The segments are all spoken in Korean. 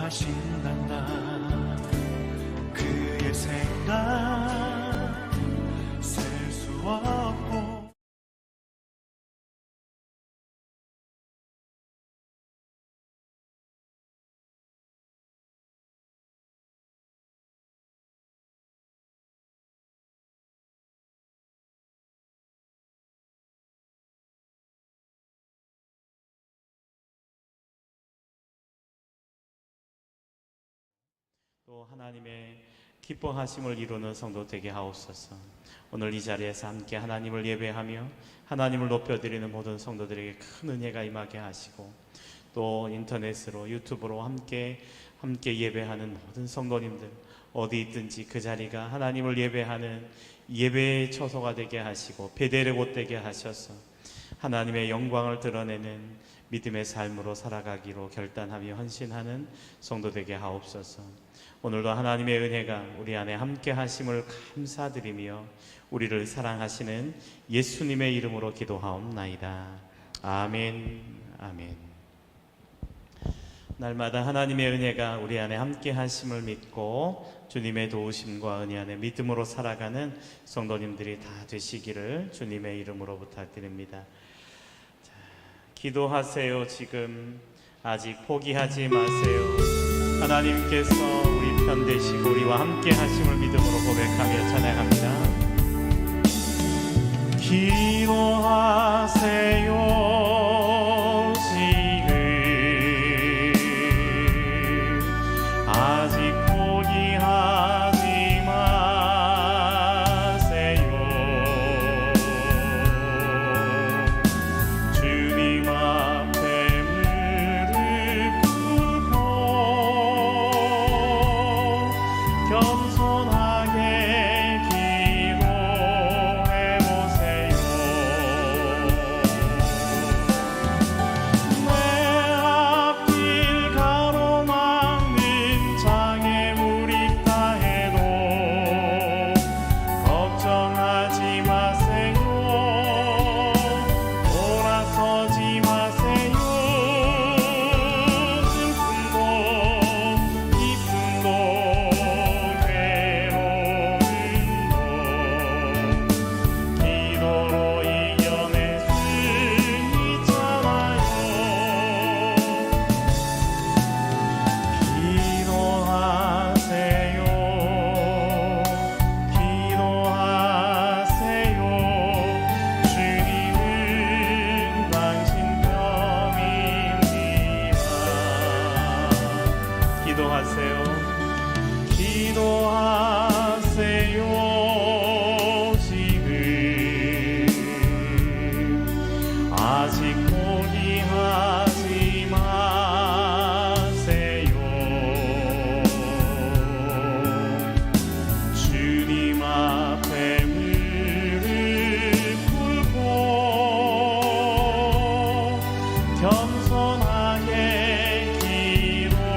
기뻐하신단다. 그의 생각 셀 수 없고 또 하나님의 기뻐하심을 이루는 성도 되게 하옵소서. 오늘 이 자리에서 함께 하나님을 예배하며 하나님을 높여드리는 모든 성도들에게 큰 은혜가 임하게 하시고, 또 인터넷으로 유튜브로 함께 예배하는 모든 성도님들 어디 있든지 그 자리가 하나님을 예배하는 예배의 처소가 되게 하시고 베델의 곳 되게 하셔서 하나님의 영광을 드러내는 믿음의 삶으로 살아가기로 결단하며 헌신하는 성도 되게 하옵소서. 오늘도 하나님의 은혜가 우리 안에 함께 하심을 감사드리며 우리를 사랑하시는 예수님의 이름으로 기도하옵나이다. 아멘. 아멘. 날마다 하나님의 은혜가 우리 안에 함께 하심을 믿고 주님의 도우심과 은혜 안에 믿음으로 살아가는 성도님들이 다 되시기를 주님의 이름으로 부탁드립니다. 자, 기도하세요. 지금 아직 포기하지 마세요. 하나님께서 우리 편 되시고 우리와 함께 하심을 믿음으로 고백하며 찬양합니다. 기도하세요. 지금 아직 포기하지 마세요. 주님 앞에 무릎 꿇고 겸손하게 기도해보세요. 내 앞길 가로막는 장애물이 있다 해도 걱정하지 마세요. 돌아서지 마세요. 슬픔도 기쁨도 괴로움도 기도로 이겨낼 수 있잖아요. 기도하세요. 기도하세요. 주님은 당신 편입니다. 기도하세요. 기도하세요. 지금 아직 포기하지 마세요. 주님 앞에 무릎 꿇고 겸손하게 기도해보세요.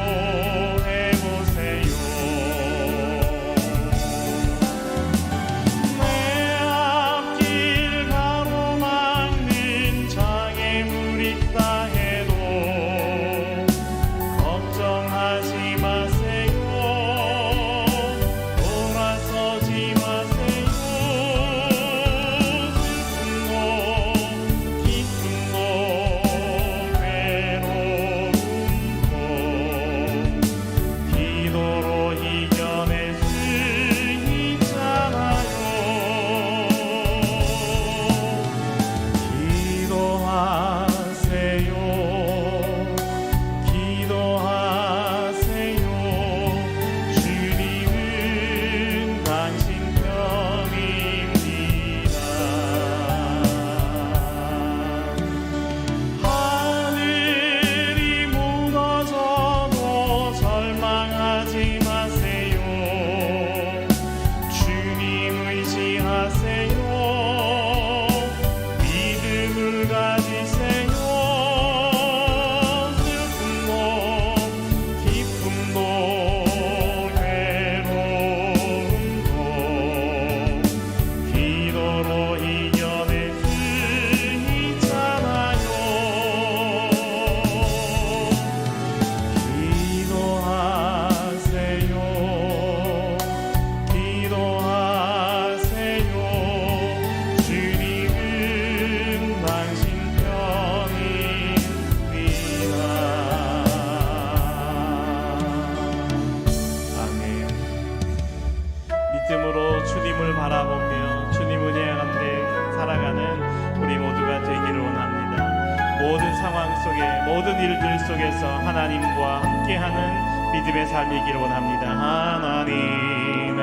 상황 속에 모든 일들 속에서 하나님과 함께하는 믿음의 삶이기를 원합니다. 하나님의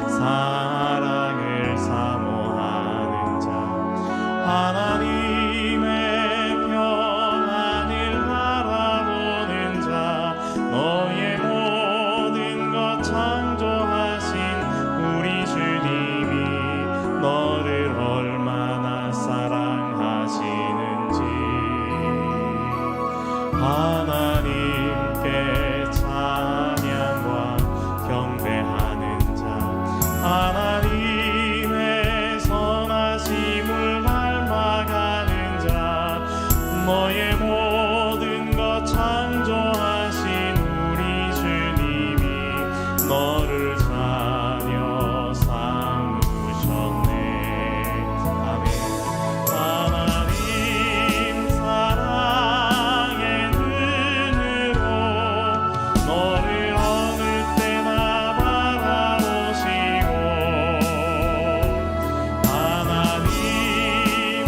사랑을 사모하는 자, 하나님의 평안을 바라보는 자, 너의 모든 것 창조하신 우리 주님이 너를 얼마나 사랑하시는지 하나님께 찬양과 경배하는 자, 하나님의 선하심을 닮아가는 자, 너의 모든 것 창조하신 우리 주님이 너를 자녀 삼으셨네. 아멘. 하나님 사랑의 눈으로 너를 어느 때나 바라보시고 하나님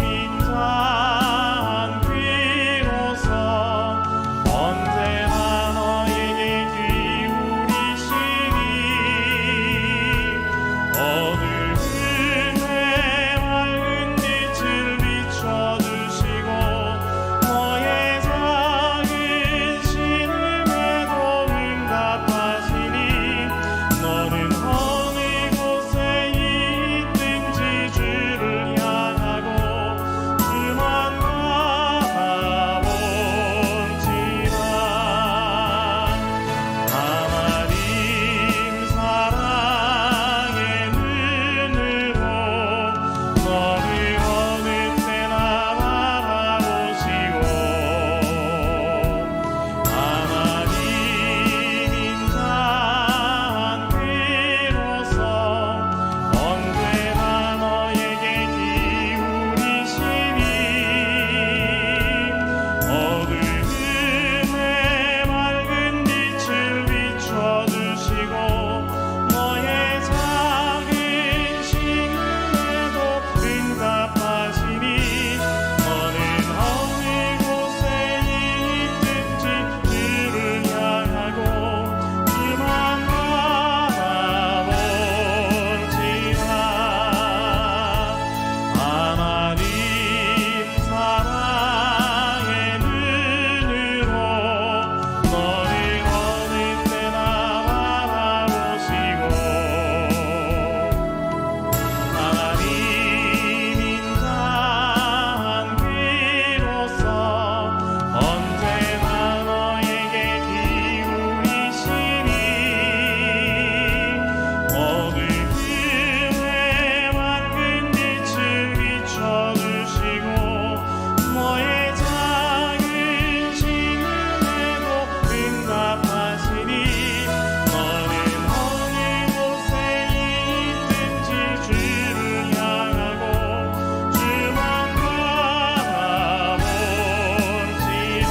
인자한 귀로서 언제나 너에게 기울이시니 어두움에 맑은 빛을 비춰주시고 너의 작은 신음에도 응답하시니 너는 어느 곳에 있든지 주를 향하고 주만 바라볼지라. 하나님 사랑의 눈으로 너를 어느 때나 바라보시고 하나님 인자한 귀로서 언제나 너에게 기울이시니 어두움에 맑은 빛을 비춰주시고 너의 작은 신음에도 응답하시니 너는 어느 곳에 있든지 주를 향하고 주만 바라볼지라. 하나님 사랑의 눈으로 너를 어느 때나 바라보시고 하나님 인자한 귀로서 언제나 너에게 기울이시니 어두움에 맑은 빛을 비춰주시고 너의 작은 신음에도 응답하시니 너는 어느 곳에 있든지 주를 향하고 주만 바라볼지라.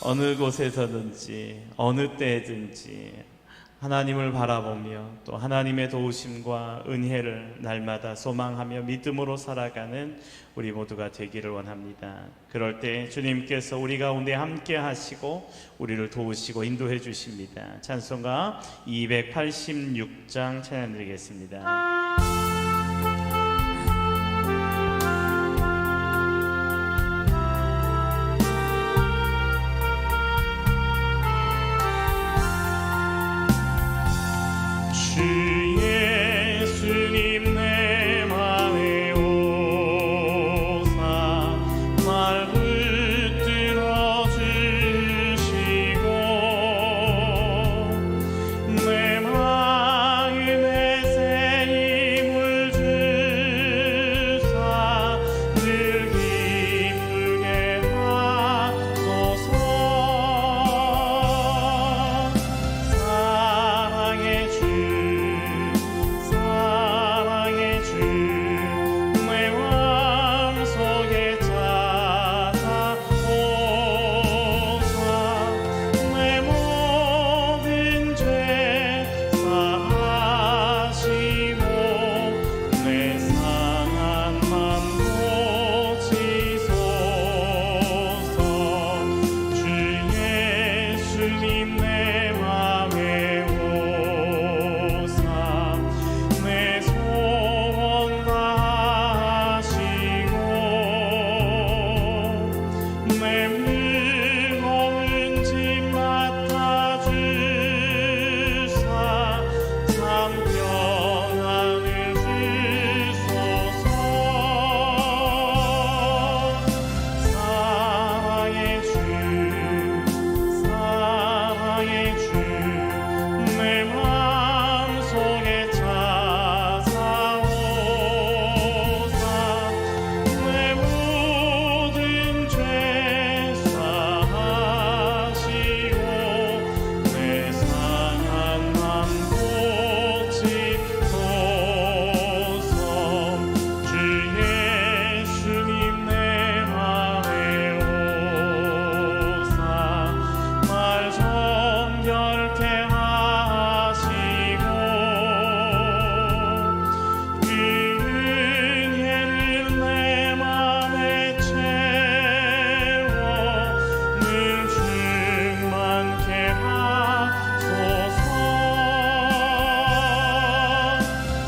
어느 곳에서든지 어느 때든지 하나님을 바라보며 또 하나님의 도우심과 은혜를 날마다 소망하며 믿음으로 살아가는 우리 모두가 되기를 원합니다. 그럴 때 주님께서 우리 가운데 함께 하시고 우리를 도우시고 인도해 주십니다. 찬송가 286장 찬양 드리겠습니다. 주 예수님 내 맘에 오사 날 붙들어 주시고 내 마음에 새 힘을 예수님 내 맘에 오사 내 소원 다하시고 내 무거운 짐 맡아주사 참 평안을 주소서. 사랑의 주 사랑의 주 내 마음속에 찾아오사 내 모든 죄 사하시고 내 상한 맘 고치소서. 주 예수님 내 맘에 오사 말 정결케 하시고 그 은혜를 내 맘에 채워 늘 충만케 하소서.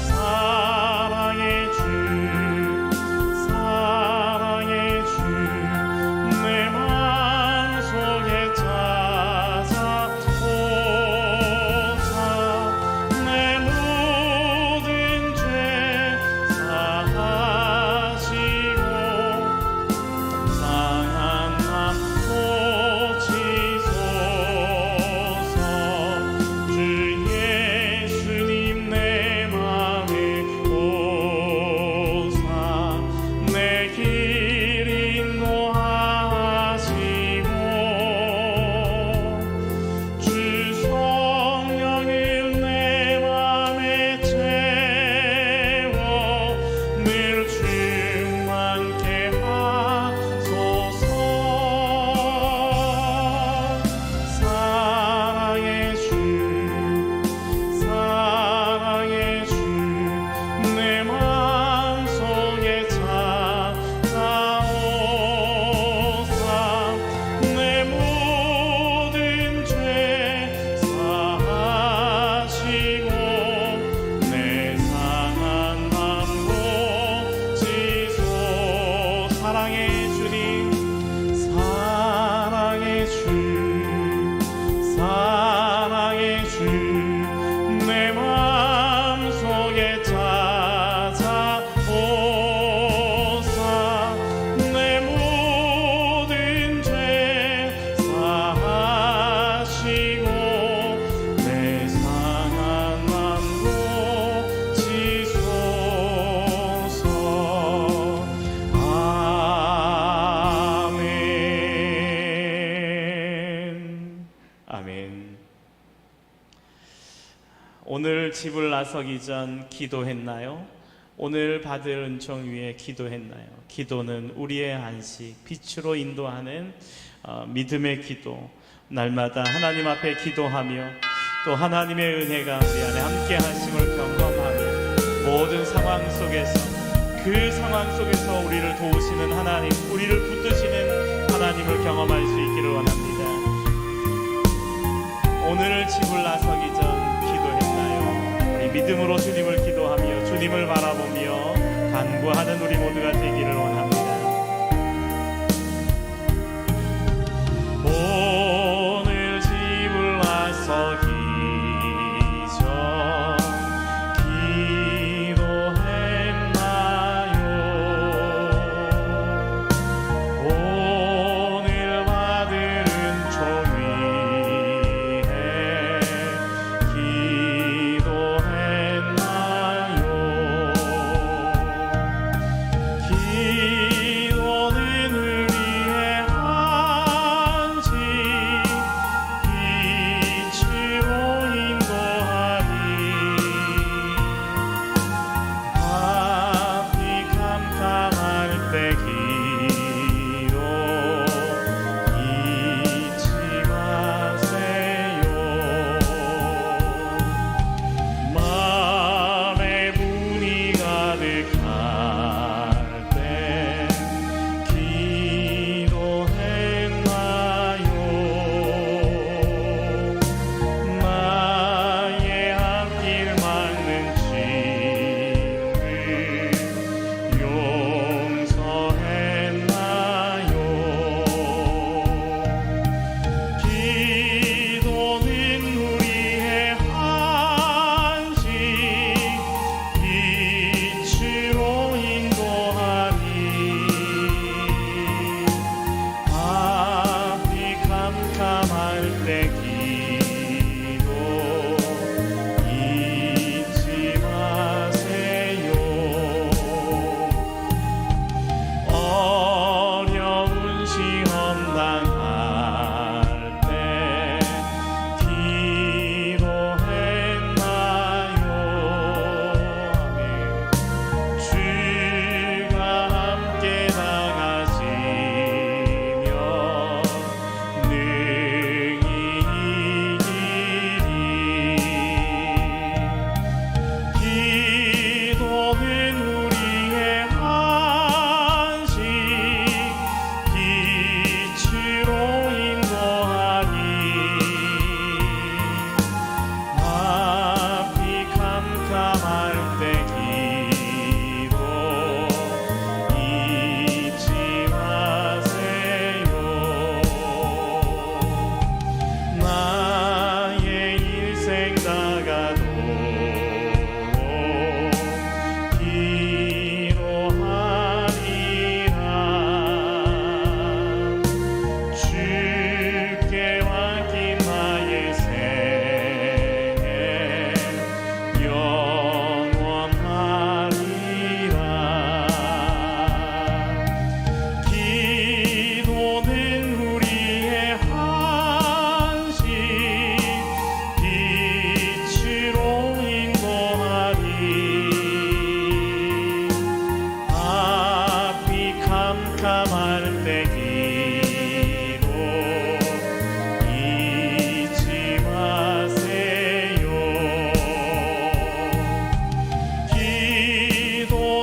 사랑의 주 사랑의 주 내 마음속에 찾아오사 내 모든 죄 사하시고 상한 맘 고치소서. 주 예수님 내 맘에 오사 내 길 인도하시고 주 성령을 내 맘에 채워 늘 충만케 하소서. 사랑의 주 사랑의 주 내 마음속에 찾아오사 내 모든 죄 사하시고 내 상한 맘 고치소. 사랑의 주님 사랑의 주 사랑의 주 내 마음속에 찾아오사 내 모든 죄 사하시고 내 상한 맘 고치소서. 아멘 아멘. 오늘 집을 나서기 전 기도했나요? 오늘 받을 은총 위에 기도했나요? 기도는 우리의 안식, 빛으로 인도하는 믿음의 기도. 날마다 하나님 앞에 기도하며 또 하나님의 은혜가 우리 안에 함께 하심을 경험하며 모든 상황 속에서 그 상황 속에서 우리를 도우시는 하나님, 우리를 붙드시는 하나님을 경험할 수 있기를 원합니다. 오늘 집을 나서기 전 기도했나요? 우리 믿음으로 주님을 기도하며 주님을 바라보며 간구하는 우리 모두가 되기를 원합니다. 오늘 집을 나서기 전 기도했나요? 오늘 받을 은총 위에 기도했나요? 캄캄할 때 기도 잊지 마세요. 어려운 시험 당할 때 기도했나요? 아멘. 주가 함께 나가시면 능히 이기리. 기도는 우리의 안식 빛으로 인도하니 앞이 캄캄할 때 기도 잊지 마세요. 나의 인생 다가도 기도하리라. 주께 맡긴 나의 생애 영원하리라. 기도는 우리의 한식 빛으로 인도하리. 앞이 캄캄할 때 기도 잊지 마세요. 기도는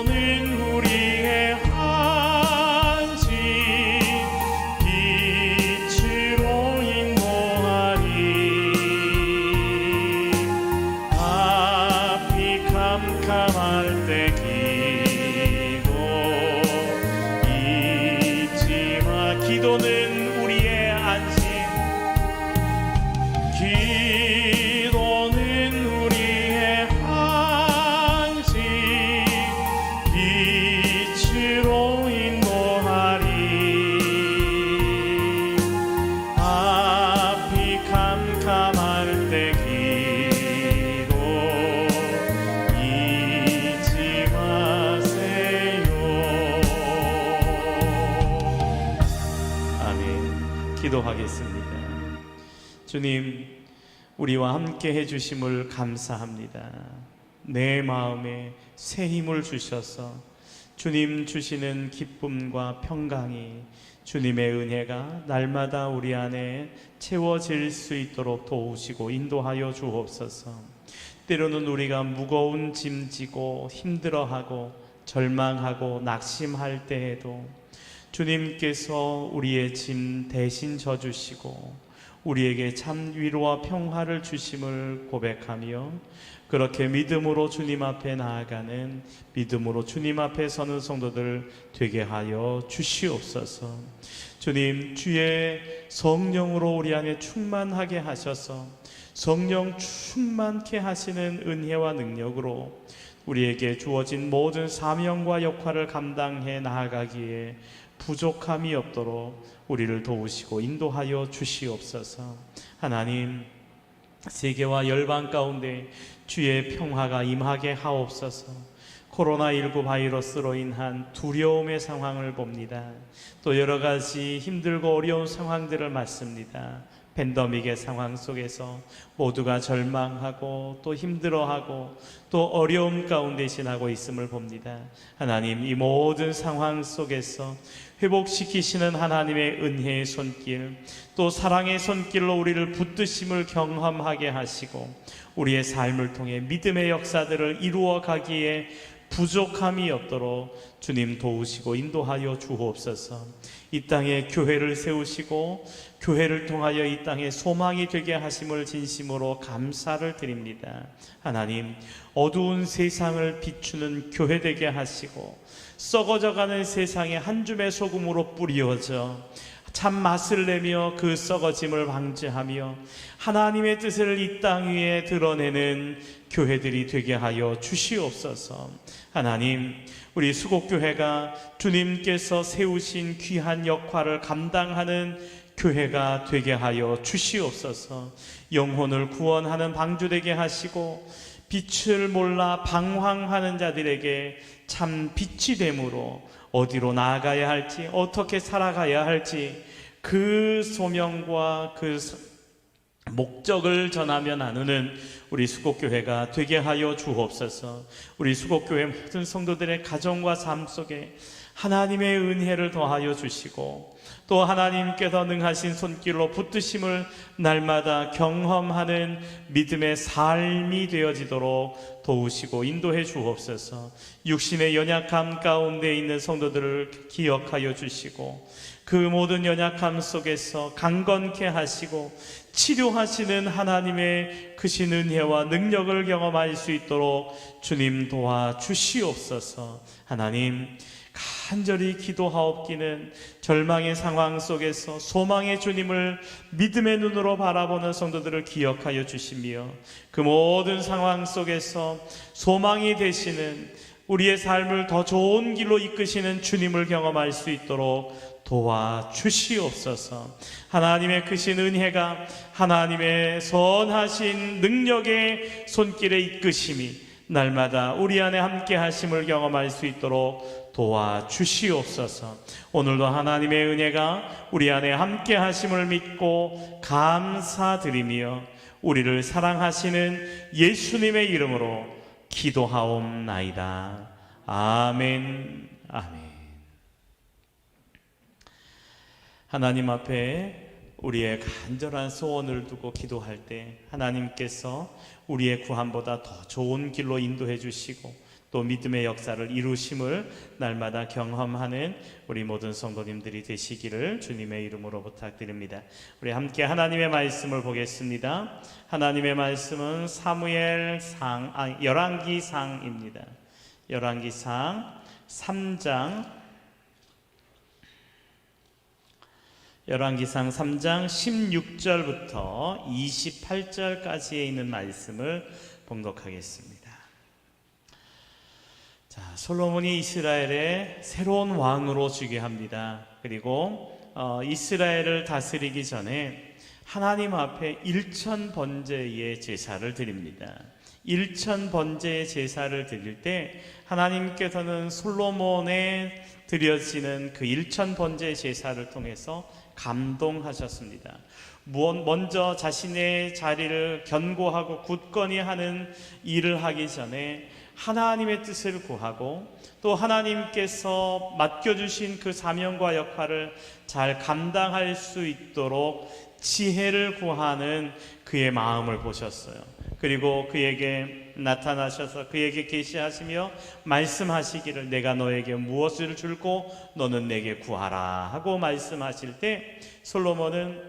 우리의 한식 빛으로 인도하리. 앞이 캄캄할 때 기도 잊지 마. 기도는 우리의 안식. 기도는 우리의 한식 빛으로 인도하리. 앞이 캄캄할 때 기도 잊지 마세요. 아멘. 기도하겠습니다. 주님, 우리와 함께 해주심을 감사합니다. 내 마음에 새 힘을 주셔서 주님 주시는 기쁨과 평강이, 주님의 은혜가 날마다 우리 안에 채워질 수 있도록 도우시고 인도하여 주옵소서. 때로는 우리가 무거운 짐 지고 힘들어하고 절망하고 낙심할 때에도 주님께서 우리의 짐 대신 져주시고 우리에게 참 위로와 평화를 주심을 고백하며 그렇게 믿음으로 주님 앞에 나아가는, 믿음으로 주님 앞에 서는 성도들 되게 하여 주시옵소서. 주님, 주의 성령으로 우리 안에 충만하게 하셔서 성령 충만케 하시는 은혜와 능력으로 우리에게 주어진 모든 사명과 역할을 감당해 나아가기에 부족함이 없도록 우리를 도우시고 인도하여 주시옵소서. 하나님, 세계와 열방 가운데 주의 평화가 임하게 하옵소서. 코로나19 바이러스로 인한 두려움의 상황을 봅니다. 또 여러 가지 힘들고 어려운 상황들을 맞습니다. 팬데믹의 상황 속에서 모두가 절망하고 또 힘들어하고 또 어려움 가운데 지나고 있음을 봅니다. 하나님, 이 모든 상황 속에서 회복시키시는 하나님의 은혜의 손길, 또 사랑의 손길로 우리를 붙드심을 경험하게 하시고 우리의 삶을 통해 믿음의 역사들을 이루어 가기에 부족함이 없도록 주님 도우시고 인도하여 주옵소서. 이 땅에 교회를 세우시고 교회를 통하여 이 땅에 소망이 되게 하심을 진심으로 감사를 드립니다. 하나님, 어두운 세상을 비추는 교회 되게 하시고 썩어져가는 세상에 한 줌의 소금으로 뿌려져 참 맛을 내며 그 썩어짐을 방지하며 하나님의 뜻을 이 땅 위에 드러내는 교회들이 되게 하여 주시옵소서. 하나님, 우리 수곡교회가 주님께서 세우신 귀한 역할을 감당하는 교회가 되게 하여 주시옵소서. 영혼을 구원하는 방주되게 하시고 빛을 몰라 방황하는 자들에게 참 빛이 되므로 어디로 나아가야 할지, 어떻게 살아가야 할지 그 소명과 그 목적을 전하며 나누는 우리 수곡교회가 되게 하여 주옵소서. 우리 수곡교회 모든 성도들의 가정과 삶 속에 하나님의 은혜를 더하여 주시고, 또 하나님께서 능하신 손길로 붙드심을 날마다 경험하는 믿음의 삶이 되어지도록 도우시고 인도해 주옵소서. 육신의 연약함 가운데 있는 성도들을 기억하여 주시고, 그 모든 연약함 속에서 강건케 하시고 치료하시는 하나님의 크신 은혜와 능력을 경험할 수 있도록 주님 도와 주시옵소서. 하나님, 간절히 기도하옵기는 절망의 상황 속에서 소망의 주님을 믿음의 눈으로 바라보는 성도들을 기억하여 주시며, 그 모든 상황 속에서 소망이 되시는, 우리의 삶을 더 좋은 길로 이끄시는 주님을 경험할 수 있도록 도와 주시옵소서. 하나님의 크신 은혜가, 하나님의 선하신 능력의 손길에 이끄심이 날마다 우리 안에 함께 하심을 경험할 수 있도록 도와 주시옵소서. 오늘도 하나님의 은혜가 우리 안에 함께 하심을 믿고 감사드리며 우리를 사랑하시는 예수님의 이름으로 기도하옵나이다. 아멘. 아멘. 하나님 앞에 우리의 간절한 소원을 두고 기도할 때 하나님께서 우리의 구함보다 더 좋은 길로 인도해 주시고 또 믿음의 역사를 이루심을 날마다 경험하는 우리 모든 성도님들이 되시기를 주님의 이름으로 부탁드립니다. 우리 함께 하나님의 말씀을 보겠습니다. 하나님의 말씀은 열왕기상입니다. 열왕기상 3장 16절부터 28절까지에 있는 말씀을 봉독하겠습니다. 자, 솔로몬이 이스라엘의 새로운 왕으로 주게 합니다. 그리고 이스라엘을 다스리기 전에 하나님 앞에 일천번제의 제사를 드립니다. 일천번제의 제사를 드릴 때 하나님께서는 솔로몬에 드려지는 그 일천번제의 제사를 통해서 감동하셨습니다. 먼저 자신의 자리를 견고하고 굳건히 하는 일을 하기 전에 하나님의 뜻을 구하고 또 하나님께서 맡겨주신 그 사명과 역할을 잘 감당할 수 있도록 지혜를 구하는 그의 마음을 보셨어요. 그리고 그에게 나타나셔서 그에게 계시하시며 말씀하시기를 내가 너에게 무엇을 줄고 너는 내게 구하라 하고 말씀하실 때 솔로몬은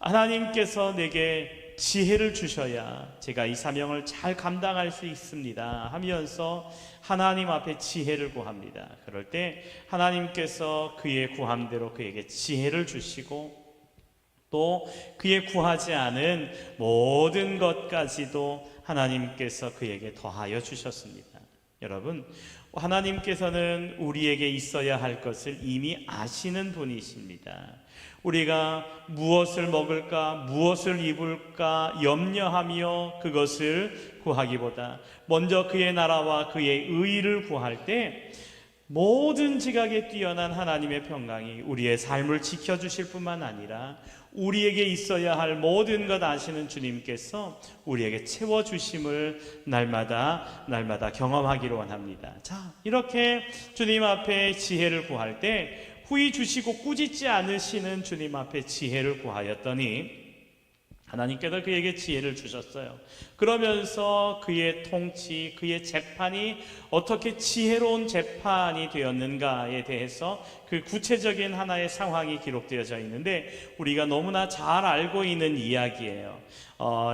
하나님께서 내게 지혜를 주셔야 제가 이 사명을 잘 감당할 수 있습니다 하면서 하나님 앞에 지혜를 구합니다. 그럴 때 하나님께서 그의 구함대로 그에게 지혜를 주시고 또 그의 구하지 않은 모든 것까지도 하나님께서 그에게 더하여 주셨습니다. 여러분, 하나님께서는 우리에게 있어야 할 것을 이미 아시는 분이십니다. 우리가 무엇을 먹을까, 무엇을 입을까 염려하며 그것을 구하기보다 먼저 그의 나라와 그의 의를 구할 때 모든 지각에 뛰어난 하나님의 평강이 우리의 삶을 지켜주실 뿐만 아니라 우리에게 있어야 할 모든 것 아시는 주님께서 우리에게 채워주심을 날마다 경험하기를 원합니다. 자, 이렇게 주님 앞에 지혜를 구할 때 후히 주시고 꾸짖지 않으시는 주님 앞에 지혜를 구하였더니 하나님께서 그에게 지혜를 주셨어요. 그러면서 그의 통치, 그의 재판이 어떻게 지혜로운 재판이 되었는가에 대해서 그 구체적인 하나의 상황이 기록되어져 있는데 우리가 너무나 잘 알고 있는 이야기예요.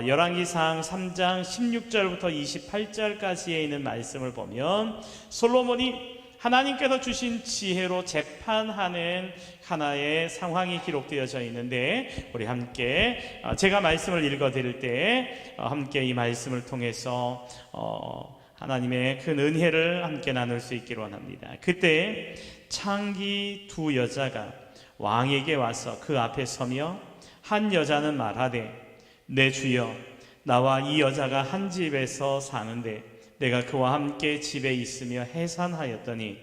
열왕기상 3장 16절부터 28절까지에 있는 말씀을 보면 솔로몬이 하나님께서 주신 지혜로 재판하는 하나의 상황이 기록되어져 있는데 우리 함께 제가 말씀을 읽어드릴 때 함께 이 말씀을 통해서 하나님의 큰 은혜를 함께 나눌 수 있기를 원합니다. 그때 창기 두 여자가 왕에게 와서 그 앞에 서며 한 여자는 말하되 내 주여 나와 이 여자가 한 집에서 사는데 내가 그와 함께 집에 있으며 해산하였더니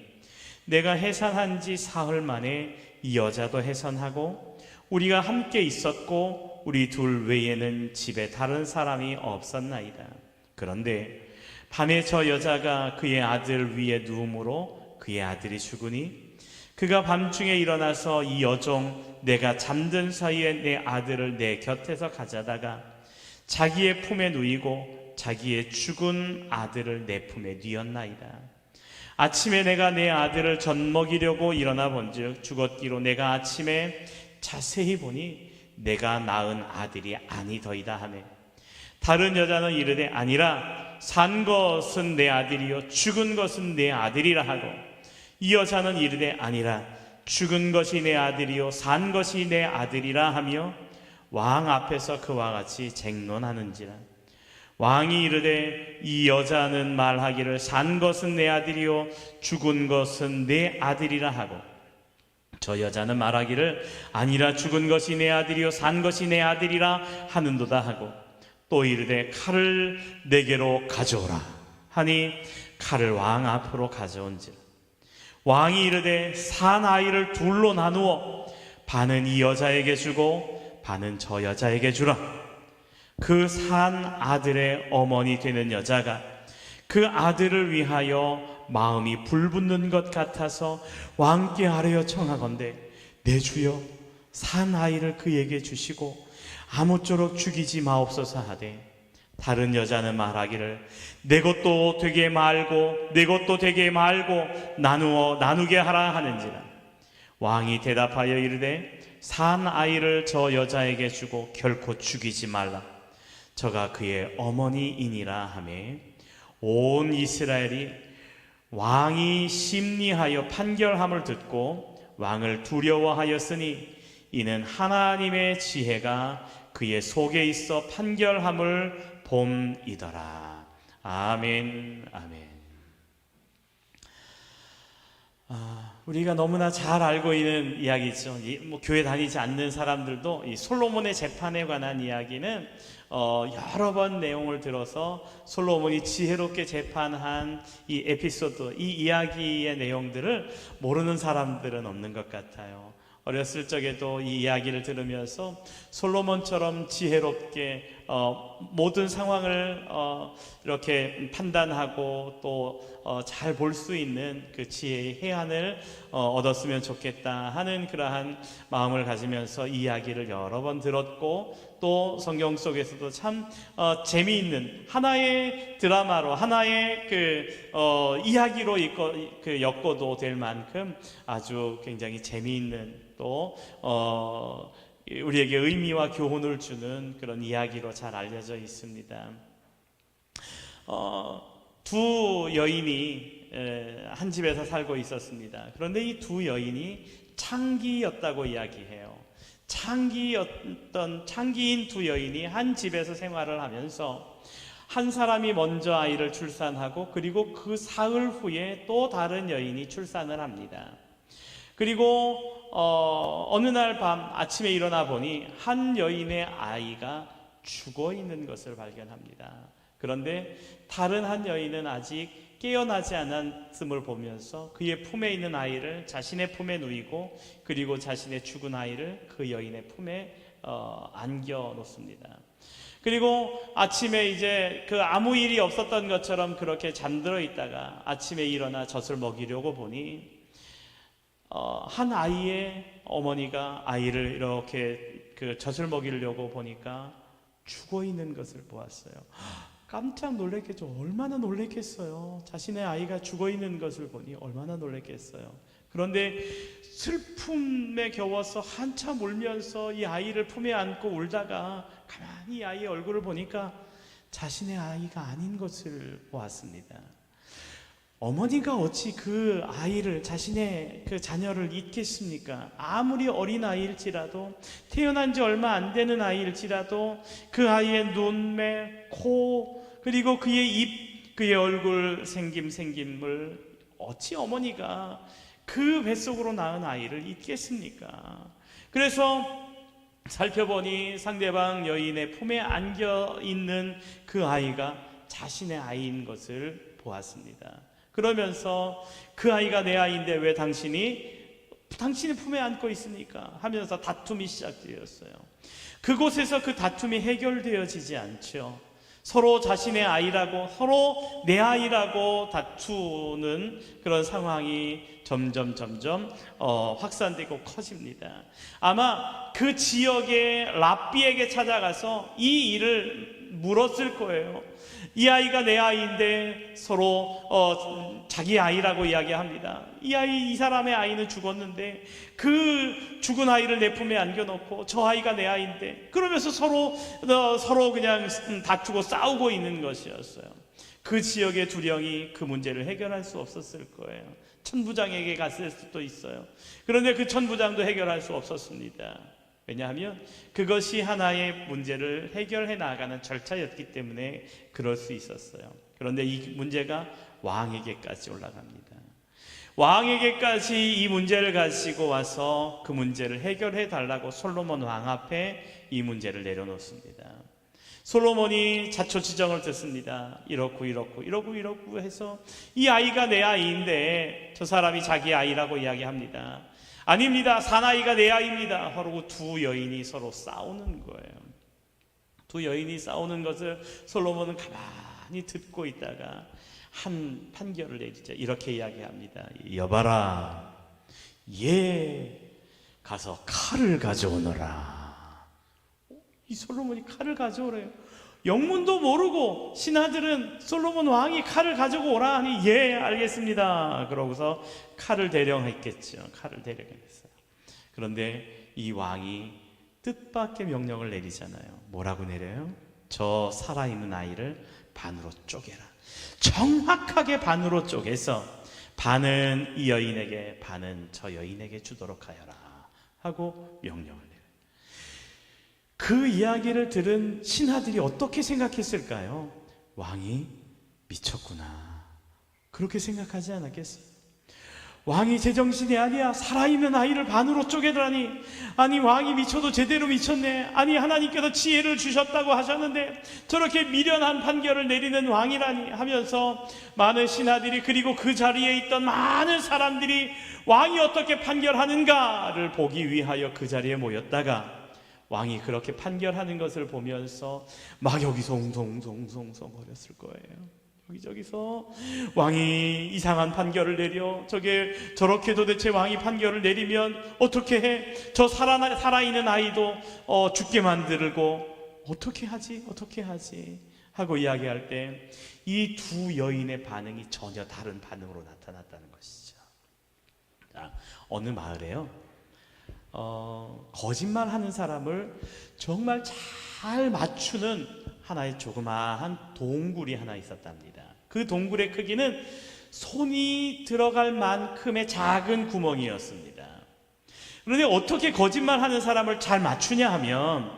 내가 해산한 지 사흘 만에 이 여자도 해산하고 우리가 함께 있었고 우리 둘 외에는 집에 다른 사람이 없었나이다. 그런데 밤에 저 여자가 그의 아들 위에 누움으로 그의 아들이 죽으니 그가 밤중에 일어나서 이 여종 내가 잠든 사이에 내 아들을 내 곁에서 가져다가 자기의 품에 누이고 자기의 죽은 아들을 내 품에 뉘었나이다. 아침에 내가 내 아들을 젖먹이려고 일어나 본즉 죽었기로 내가 아침에 자세히 보니 내가 낳은 아들이 아니더이다 하매 다른 여자는 이르되 아니라 산 것은 내 아들이요 죽은 것은 내 아들이라 하고 이 여자는 이르되 아니라 죽은 것이 내 아들이요 산 것이 내 아들이라 하며 왕 앞에서 그와 같이 쟁론하는지라. 왕이 이르되 이 여자는 말하기를 산 것은 내 아들이요 죽은 것은 내 아들이라 하고 저 여자는 말하기를 아니라 죽은 것이 내 아들이요 산 것이 내 아들이라 하는도다 하고 또 이르되 칼을 내게로 가져오라 하니 칼을 왕 앞으로 가져온지라. 왕이 이르되 산 아이를 둘로 나누어 반은 이 여자에게 주고 반은 저 여자에게 주라. 그 산 아들의 어머니 되는 여자가 그 아들을 위하여 마음이 불붙는 것 같아서 왕께 아뢰어 청하건대 내 주여 산 아이를 그에게 주시고 아무쪼록 죽이지 마옵소서 하되 다른 여자는 말하기를 내 것도 되게 말고 내 것도 되게 말고 나누게 하라 하는지라. 왕이 대답하여 이르되 산 아이를 저 여자에게 주고 결코 죽이지 말라. 저가 그의 어머니이니라 하매 온 이스라엘이 왕이 심리하여 판결함을 듣고 왕을 두려워하였으니 이는 하나님의 지혜가 그의 속에 있어 판결함을 봄이더라. 아멘. 아멘. 우리가 너무나 잘 알고 있는 이야기죠. 교회 다니지 않는 사람들도 이 솔로몬의 재판에 관한 이야기는 여러 번 내용을 들어서 솔로몬이 지혜롭게 재판한 이 에피소드, 이 이야기의 내용들을 모르는 사람들은 없는 것 같아요. 어렸을 적에도 이 이야기를 들으면서 솔로몬처럼 지혜롭게 모든 상황을 이렇게 판단하고 또 잘 볼 수 있는 그 지혜의 해안을 얻었으면 좋겠다 하는 그러한 마음을 가지면서 이 이야기를 여러 번 들었고 또 성경 속에서도 참 재미있는 하나의 드라마로 하나의 이야기로 엮어도 될 만큼 아주 굉장히 재미있는 또 우리에게 의미와 교훈을 주는 그런 이야기로 잘 알려져 있습니다. 두 여인이 한 집에서 살고 있었습니다. 그런데 이 두 여인이 창기였다고 이야기해요. 창기인 두 여인이 한 집에서 생활을 하면서 한 사람이 먼저 아이를 출산하고 그리고 그 사흘 후에 또 다른 여인이 출산을 합니다. 그리고 어느 날 밤 아침에 일어나 보니 한 여인의 아이가 죽어 있는 것을 발견합니다. 그런데 다른 한 여인은 아직 깨어나지 않았음을 보면서 그의 품에 있는 아이를 자신의 품에 누이고 그리고 자신의 죽은 아이를 그 여인의 품에 안겨 놓습니다. 그리고 아침에 이제 아무 일이 없었던 것처럼 그렇게 잠들어 있다가 아침에 일어나 젖을 먹이려고 보니 한 아이의 어머니가 아이를 이렇게 젖을 먹이려고 보니까 죽어 있는 것을 보았어요. 깜짝 놀랐겠죠. 얼마나 놀랐겠어요. 자신의 아이가 죽어 있는 것을 보니 얼마나 놀랐겠어요. 그런데 슬픔에 겨워서 한참 울면서 이 아이를 품에 안고 울다가 가만히 이 아이의 얼굴을 보니까 자신의 아이가 아닌 것을 보았습니다. 어머니가 어찌 그 아이를, 자신의 그 자녀를 잊겠습니까? 아무리 어린 아이일지라도, 태어난 지 얼마 안 되는 아이일지라도 그 아이의 눈매, 코, 그리고 그의 입, 그의 얼굴 생김을 어찌 어머니가 그 뱃속으로 낳은 아이를 잊겠습니까? 그래서 살펴보니 상대방 여인의 품에 안겨 있는 그 아이가 자신의 아이인 것을 보았습니다. 그러면서 그 아이가 내 아이인데 왜 당신이 품에 안고 있습니까? 하면서 다툼이 시작되었어요. 그곳에서 그 다툼이 해결되어지지 않죠. 서로 자신의 아이라고, 서로 내 아이라고 다투는 그런 상황이 점점 확산되고 커집니다. 아마 그 지역의 랍비에게 찾아가서 이 일을 물었을 거예요. 이 아이가 내 아이인데 서로 자기 아이라고 이야기합니다. 이 사람의 아이는 죽었는데 그 죽은 아이를 내 품에 안겨놓고 저 아이가 내 아이인데, 그러면서 서로 그냥 다투고 싸우고 있는 것이었어요. 그 지역의 두령이 그 문제를 해결할 수 없었을 거예요. 천부장에게 갔을 수도 있어요. 그런데 그 천부장도 해결할 수 없었습니다. 왜냐하면 그것이 하나의 문제를 해결해 나가는 절차였기 때문에 그럴 수 있었어요. 그런데 이 문제가 왕에게까지 올라갑니다. 왕에게까지 이 문제를 가지고 와서 그 문제를 해결해 달라고 솔로몬 왕 앞에 이 문제를 내려놓습니다. 솔로몬이 자초지정을 듣습니다. 이렇고 해서 이 아이가 내 아이인데 저 사람이 자기 아이라고 이야기합니다. 아닙니다. 사나이가 내 아이입니다. 그러고 두 여인이 서로 싸우는 거예요. 두 여인이 싸우는 것을 솔로몬은 가만히 듣고 있다가 한 판결을 내리죠. 이렇게 이야기합니다. 여봐라, 얘 가서 칼을 가져오너라. 이 솔로몬이 칼을 가져오래요. 영문도 모르고 신하들은 솔로몬 왕이 칼을 가지고 오라 하니 예 알겠습니다. 그러고서 칼을 대령했겠죠. 칼을 대령했어요. 그런데 이 왕이 뜻밖의 명령을 내리잖아요. 뭐라고 내려요? 저 살아있는 아이를 반으로 쪼개라. 정확하게 반으로 쪼개서 반은 이 여인에게, 반은 저 여인에게 주도록 하여라 하고 명령을 내려요. 그 이야기를 들은 신하들이 어떻게 생각했을까요? 왕이 미쳤구나, 그렇게 생각하지 않았겠어요? 왕이 제정신이 아니야, 살아있는 아이를 반으로 쪼개다니, 아니 왕이 미쳐도 제대로 미쳤네, 아니 하나님께서 지혜를 주셨다고 하셨는데 저렇게 미련한 판결을 내리는 왕이라니 하면서 많은 신하들이, 그리고 그 자리에 있던 많은 사람들이 왕이 어떻게 판결하는가를 보기 위하여 그 자리에 모였다가 왕이 그렇게 판결하는 것을 보면서 막 여기서 웅성웅성 거렸을 거예요. 여기저기서 왕이 이상한 판결을 내려, 저렇게 도대체 왕이 판결을 내리면 어떻게 해? 저 살아있는 아이도 죽게 만들고 어떻게 하지 하고 이야기할 때 이 두 여인의 반응이 전혀 다른 반응으로 나타났다는 것이죠. 자, 어느 마을에요, 거짓말하는 사람을 정말 잘 맞추는 하나의 조그마한 동굴이 하나 있었답니다. 그 동굴의 크기는 손이 들어갈 만큼의 작은 구멍이었습니다. 그런데 어떻게 거짓말하는 사람을 잘 맞추냐 하면,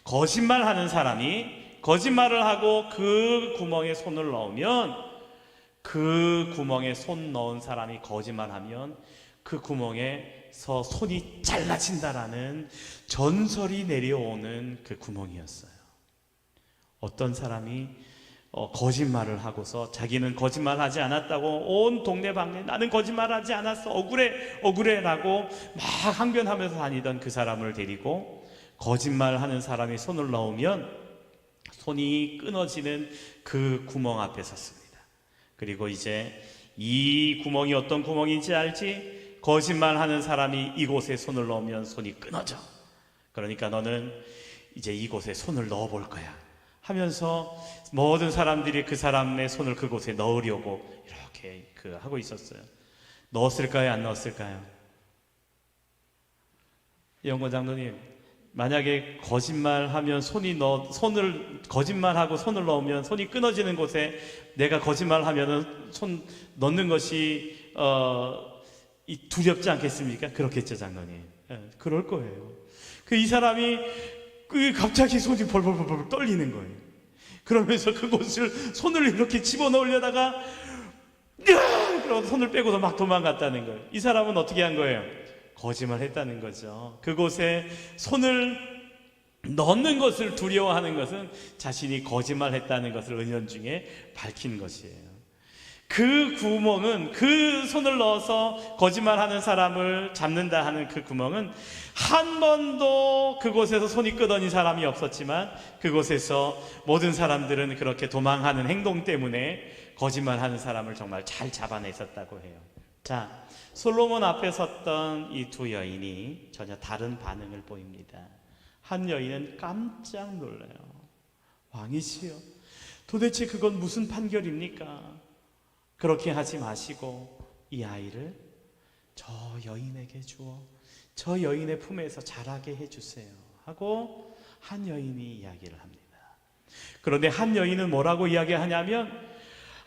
거짓말하는 사람이 거짓말을 하고 그 구멍에 손을 넣으면, 그 구멍에 손 넣은 사람이 거짓말하면 그 구멍에서 손이 잘라진다라는 전설이 내려오는 그 구멍이었어요. 어떤 사람이 거짓말을 하고서 자기는 거짓말하지 않았다고 온 동네방네 나는 거짓말하지 않았어, 억울해라고 막 항변하면서 다니던 그 사람을 데리고 거짓말하는 사람이 손을 넣으면 손이 끊어지는 그 구멍 앞에 섰습니다. 그리고 이제 이 구멍이 어떤 구멍인지 알지? 거짓말하는 사람이 이곳에 손을 넣으면 손이 끊어져. 그러니까 너는 이제 이곳에 손을 넣어볼 거야 하면서 모든 사람들이 그 사람의 손을 그곳에 넣으려고 이렇게 하고 있었어요. 넣었을까요? 안 넣었을까요? 영권 장로님, 만약에 거짓말하면 거짓말하고 손을 넣으면 손이 끊어지는 곳에 내가 거짓말하면은 손 넣는 것이 두렵지 않겠습니까? 그렇겠죠, 장로님. 그럴 거예요. 이 사람이 갑자기 손이 벌벌 떨리는 거예요. 그러면서 그곳을 손을 이렇게 집어넣으려다가 그러고 손을 빼고도 막 도망갔다는 거예요. 이 사람은 어떻게 한 거예요? 거짓말했다는 거죠. 그곳에 손을 넣는 것을 두려워하는 것은 자신이 거짓말했다는 것을 은연중에 밝힌 것이에요. 그 구멍은, 그 손을 넣어서 거짓말하는 사람을 잡는다 하는 그 구멍은 한 번도 그곳에서 손이 끄덕인 사람이 없었지만 그곳에서 모든 사람들은 그렇게 도망하는 행동 때문에 거짓말하는 사람을 정말 잘 잡아냈었다고 해요. 자, 솔로몬 앞에 섰던 이 두 여인이 전혀 다른 반응을 보입니다. 한 여인은 깜짝 놀라요. 왕이시여, 도대체 그건 무슨 판결입니까? 그렇게 하지 마시고 이 아이를 저 여인에게 주어 저 여인의 품에서 자라게 해주세요 하고 한 여인이 이야기를 합니다. 그런데 한 여인은 뭐라고 이야기하냐면,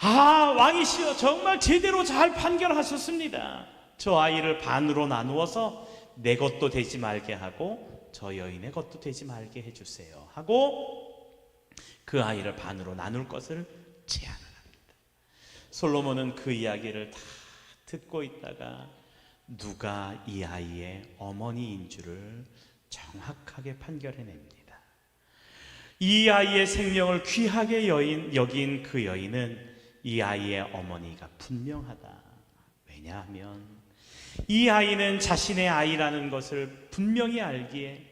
왕이시여, 정말 제대로 잘 판결하셨습니다. 저 아이를 반으로 나누어서 내 것도 되지 말게 하고 저 여인의 것도 되지 말게 해주세요 하고 그 아이를 반으로 나눌 것을 제안을 합니다. 솔로몬은 그 이야기를 다 듣고 있다가 누가 이 아이의 어머니인 줄을 정확하게 판결해냅니다. 이 아이의 생명을 귀하게 여긴 그 여인은 이 아이의 어머니가 분명하다. 왜냐하면 이 아이는 자신의 아이라는 것을 분명히 알기에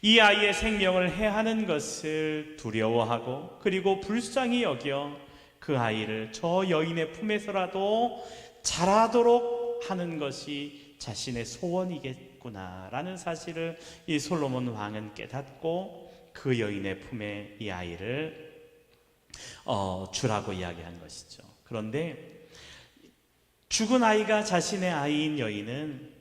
이 아이의 생명을 해하는 것을 두려워하고 그리고 불쌍히 여겨 그 아이를 저 여인의 품에서라도 자라도록 하는 것이 자신의 소원이겠구나라는 사실을 이 솔로몬 왕은 깨닫고 그 여인의 품에 이 아이를 주라고 이야기한 것이죠. 그런데 죽은 아이가 자신의 아이인 여인은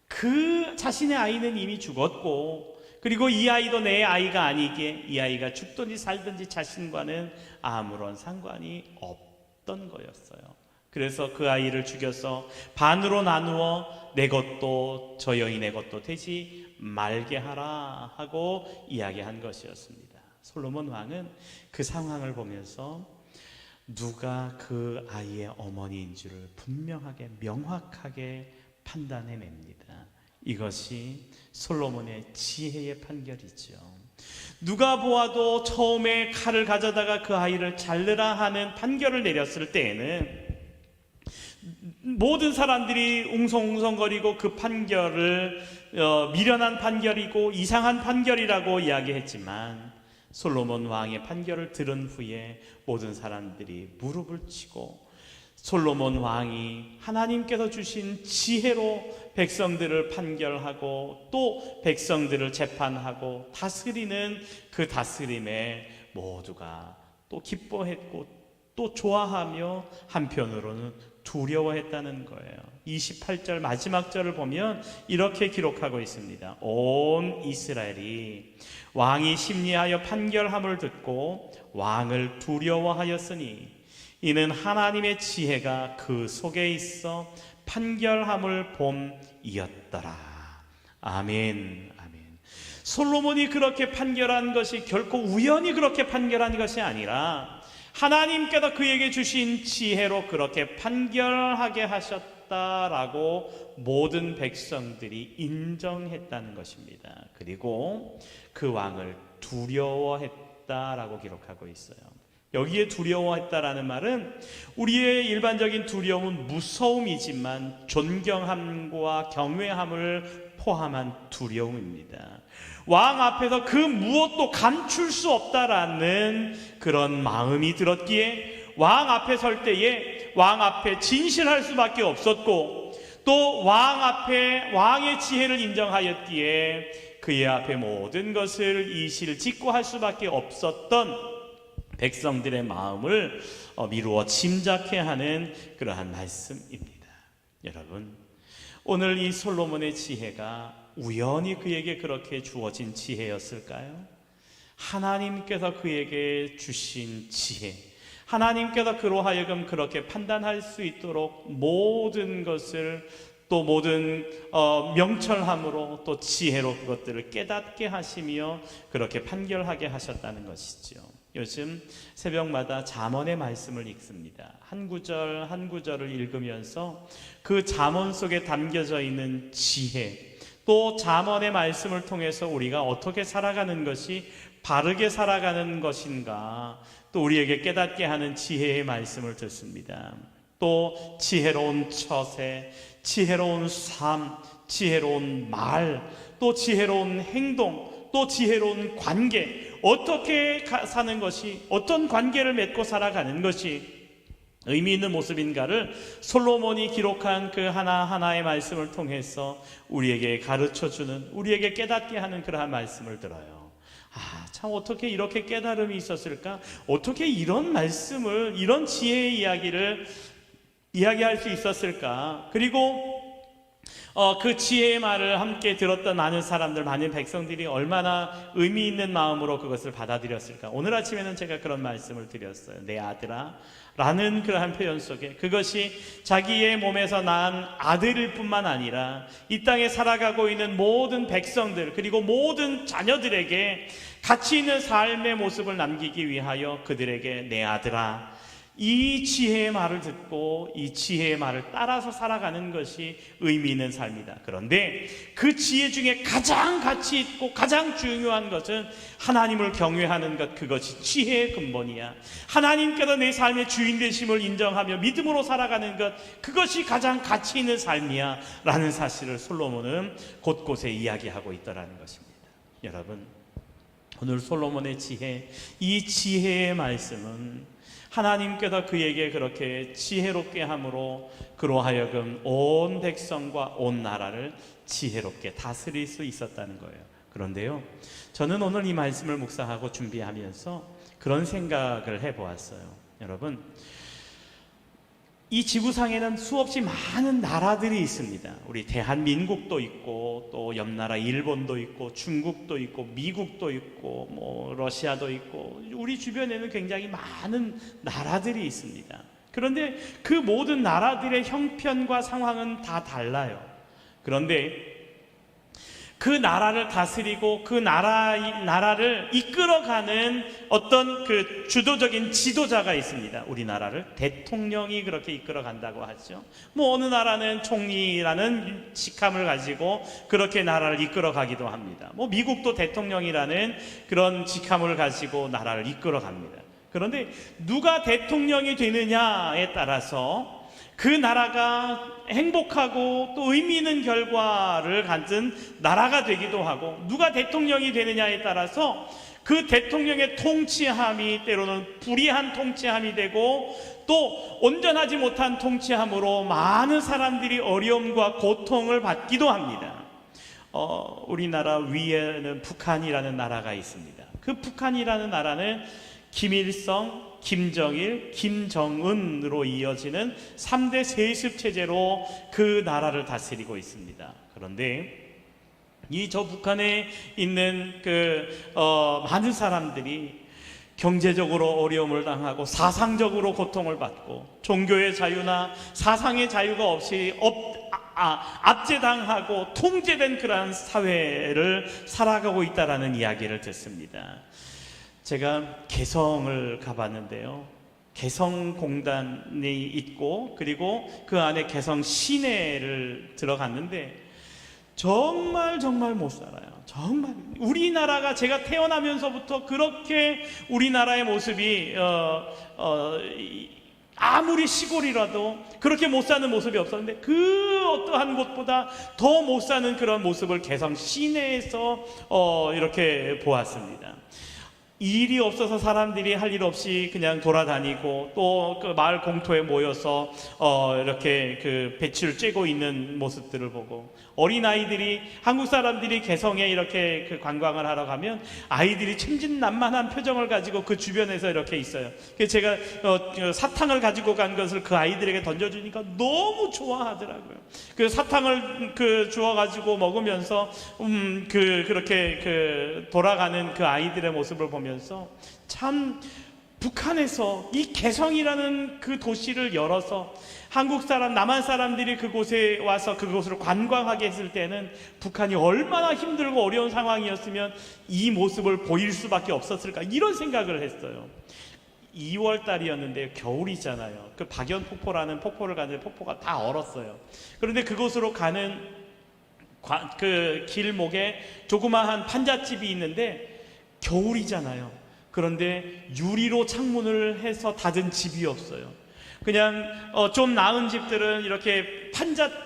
그 자신의 아이는 이미 죽었고 그리고 이 아이도 내 아이가 아니기에 이 아이가 죽든지 살든지 자신과는 아무런 상관이 없던 거였어요. 그래서 그 아이를 죽여서 반으로 나누어 내 것도 저 여인의 것도 되지 말게 하라 하고 이야기한 것이었습니다. 솔로몬 왕은 그 상황을 보면서 누가 그 아이의 어머니인 줄을 분명하게 명확하게 판단해냅니다. 이것이 솔로몬의 지혜의 판결이죠. 누가 보아도 처음에 칼을 가져다가 그 아이를 자르라 하는 판결을 내렸을 때에는 모든 사람들이 웅성웅성거리고 그 판결을 미련한 판결이고 이상한 판결이라고 이야기했지만 솔로몬 왕의 판결을 들은 후에 모든 사람들이 무릎을 치고 솔로몬 왕이 하나님께서 주신 지혜로 백성들을 판결하고 또 백성들을 재판하고 다스리는 그 다스림에 모두가 또 기뻐했고 또 좋아하며 한편으로는 두려워했다는 거예요. 28절 마지막 절을 보면 이렇게 기록하고 있습니다. 온 이스라엘이 왕이 심리하여 판결함을 듣고 왕을 두려워하였으니 이는 하나님의 지혜가 그 속에 있어 판결함을 봄이었더라. 아멘, 아멘. 솔로몬이 그렇게 판결한 것이 결코 우연히 그렇게 판결한 것이 아니라 하나님께서 그에게 주신 지혜로 그렇게 판결하게 하셨다라고 모든 백성들이 인정했다는 것입니다. 그리고 그 왕을 두려워했다라고 기록하고 있어요. 여기에 두려워했다라는 말은 우리의 일반적인 두려움은 무서움이지만 존경함과 경외함을 포함한 두려움입니다. 왕 앞에서 그 무엇도 감출 수 없다라는 그런 마음이 들었기에 왕 앞에 설 때에 왕 앞에 진실할 수밖에 없었고 또 왕 앞에 왕의 지혜를 인정하였기에 그의 앞에 모든 것을 이실직고 할 수밖에 없었던 백성들의 마음을 미루어 짐작해 하는 그러한 말씀입니다. 여러분, 오늘 이 솔로몬의 지혜가 우연히 그에게 그렇게 주어진 지혜였을까요? 하나님께서 그에게 주신 지혜, 하나님께서 그로 하여금 그렇게 판단할 수 있도록 모든 것을 또 모든 명철함으로 또 지혜로 그것들을 깨닫게 하시며 그렇게 판결하게 하셨다는 것이죠. 요즘 새벽마다 잠언의 말씀을 읽습니다. 한 구절 한 구절을 읽으면서 그 잠언 속에 담겨져 있는 지혜, 또 잠언의 말씀을 통해서 우리가 어떻게 살아가는 것이 바르게 살아가는 것인가, 또 우리에게 깨닫게 하는 지혜의 말씀을 듣습니다. 또 지혜로운 처세, 지혜로운 삶, 지혜로운 말, 또 지혜로운 행동, 또 지혜로운 관계, 어떻게 사는 것이, 어떤 관계를 맺고 살아가는 것이 의미 있는 모습인가를 솔로몬이 기록한 그 하나하나의 말씀을 통해서 우리에게 가르쳐주는, 우리에게 깨닫게 하는 그러한 말씀을 들어요. 참 어떻게 이렇게 깨달음이 있었을까? 어떻게 이런 말씀을, 이런 지혜의 이야기를 이야기할 수 있었을까? 그리고 그 지혜의 말을 함께 들었던 많은 사람들, 많은 백성들이 얼마나 의미 있는 마음으로 그것을 받아들였을까? 오늘 아침에는 제가 그런 말씀을 드렸어요. 내 아들아 라는 그러한 표현 속에 그것이 자기의 몸에서 낳은 아들일 뿐만 아니라 이 땅에 살아가고 있는 모든 백성들, 그리고 모든 자녀들에게 가치 있는 삶의 모습을 남기기 위하여 그들에게 내 아들아, 이 지혜의 말을 듣고 이 지혜의 말을 따라서 살아가는 것이 의미 있는 삶이다. 그런데 그 지혜 중에 가장 가치 있고 가장 중요한 것은 하나님을 경외하는 것, 그것이 지혜의 근본이야. 하나님께서 내 삶의 주인 되심을 인정하며 믿음으로 살아가는 것, 그것이 가장 가치 있는 삶이야 라는 사실을 솔로몬은 곳곳에 이야기하고 있더라는 것입니다. 여러분, 오늘 솔로몬의 지혜, 이 지혜의 말씀은 하나님께서 그에게 그렇게 지혜롭게 함으로 그로 하여금 온 백성과 온 나라를 지혜롭게 다스릴 수 있었다는 거예요. 그런데요, 저는 오늘 이 말씀을 묵상하고 준비하면서 그런 생각을 해보았어요. 여러분, 이 지구상에는 수없이 많은 나라들이 있습니다. 우리 대한민국도 있고, 또 옆나라 일본도 있고, 중국도 있고, 미국도 있고, 러시아도 있고, 우리 주변에는 굉장히 많은 나라들이 있습니다. 그런데 그 모든 나라들의 형편과 상황은 다 달라요. 그런데 그 나라를 다스리고 그 나라를 이끌어가는 어떤 그 주도적인 지도자가 있습니다. 우리나라를 대통령이 그렇게 이끌어간다고 하죠. 어느 나라는 총리라는 직함을 가지고 그렇게 나라를 이끌어가기도 합니다. 미국도 대통령이라는 그런 직함을 가지고 나라를 이끌어갑니다. 그런데 누가 대통령이 되느냐에 따라서 그 나라가 행복하고 또 의미 있는 결과를 갖은 나라가 되기도 하고, 누가 대통령이 되느냐에 따라서 그 대통령의 통치함이 때로는 불의한 통치함이 되고, 또 온전하지 못한 통치함으로 많은 사람들이 어려움과 고통을 받기도 합니다. 우리나라 위에는 북한이라는 나라가 있습니다. 그 북한이라는 나라는 김일성, 김정일, 김정은으로 이어지는 3대 세습 체제로 그 나라를 다스리고 있습니다. 그런데 저 북한에 있는 많은 사람들이 경제적으로 어려움을 당하고 사상적으로 고통을 받고 종교의 자유나 사상의 자유가 없이 압제당하고 통제된 그러한 사회를 살아가고 있다라는 이야기를 듣습니다. 제가 개성을 가봤는데요, 개성공단이 있고 그리고 그 안에 개성 시내를 들어갔는데 정말 못 살아요. 정말 우리나라가, 제가 태어나면서부터 그렇게 우리나라의 모습이 아무리 시골이라도 그렇게 못 사는 모습이 없었는데, 그 어떠한 곳보다 더 못 사는 그런 모습을 개성 시내에서 이렇게 보았습니다. 일이 없어서 사람들이 할 일 없이 그냥 돌아다니고, 또 그 마을 공터에 모여서 이렇게 그 배추를 쬐고 있는 모습들을 보고, 어린아이들이, 한국 사람들이 개성에 이렇게 그 관광을 하러 가면 아이들이 천진난만한 표정을 가지고 그 주변에서 이렇게 있어요. 그래서 제가 사탕을 가지고 간 것을 그 아이들에게 던져주니까 너무 좋아하더라고요. 그 사탕을 주워 가지고 먹으면서 그렇게 돌아가는 그 아이들의 모습을 보면서 참 북한에서 이 개성이라는 그 도시를 열어서 한국 사람, 남한 사람들이 그곳에 와서 그곳을 관광하게 했을 때는 북한이 얼마나 힘들고 어려운 상황이었으면 이 모습을 보일 수밖에 없었을까, 이런 생각을 했어요. 2월 달이었는데 겨울이잖아요. 그 박연폭포라는 폭포를 가는데 폭포가 다 얼었어요. 그런데 그곳으로 가는 그 길목에 조그마한 판잣집이 있는데 겨울이잖아요. 그런데 유리로 창문을 해서 닫은 집이 없어요. 그냥 좀 나은 집들은 이렇게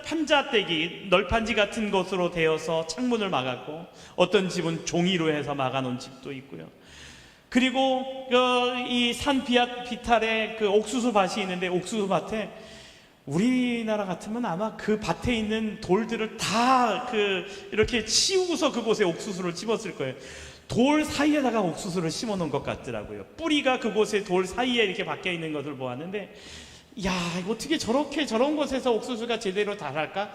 판잣대기, 널판지 같은 것으로 되어서 창문을 막았고, 어떤 집은 종이로 해서 막아놓은 집도 있고요. 그리고 이 산 비탈에 그 옥수수 밭이 있는데, 옥수수 밭에 우리나라 같으면 아마 그 밭에 있는 돌들을 다 이렇게 치우고서 그곳에 옥수수를 심었을 거예요. 돌 사이에다가 옥수수를 심어 놓은 것 같더라고요. 뿌리가 그곳에 돌 사이에 이렇게 박혀 있는 것을 보았는데, 야, 어떻게 저렇게 저런 곳에서 옥수수가 제대로 자랄까?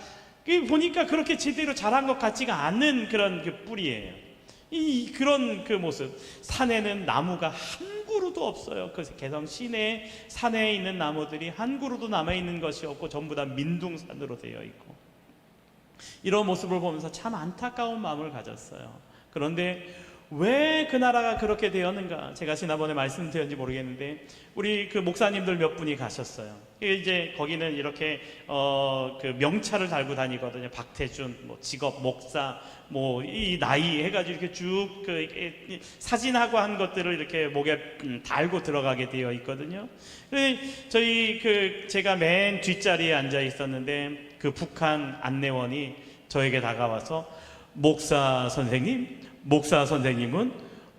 보니까 그렇게 제대로 자란 것 같지가 않는 그런 그 뿌리예요. 그런 그 모습. 산에는 나무가 한 그루도 없어요. 그 개성 시내 산에 있는 나무들이 한 그루도 남아있는 것이 없고 전부 다 민둥산으로 되어 있고, 이런 모습을 보면서 참 안타까운 마음을 가졌어요. 그런데 왜 그 나라가 그렇게 되었는가? 제가 지난번에 말씀드렸는지 모르겠는데, 우리 그 목사님들 몇 분이 가셨어요. 이제 거기는 이렇게 그 명찰을 달고 다니거든요. 박태준, 뭐 직업 목사, 뭐 이 나이 해가지고 이렇게 쭉 그 사진하고 한 것들을 이렇게 목에 달고 들어가게 되어 있거든요. 저희 제가 맨 뒷자리에 앉아 있었는데, 그 북한 안내원이 저에게 다가와서 목사 선생님은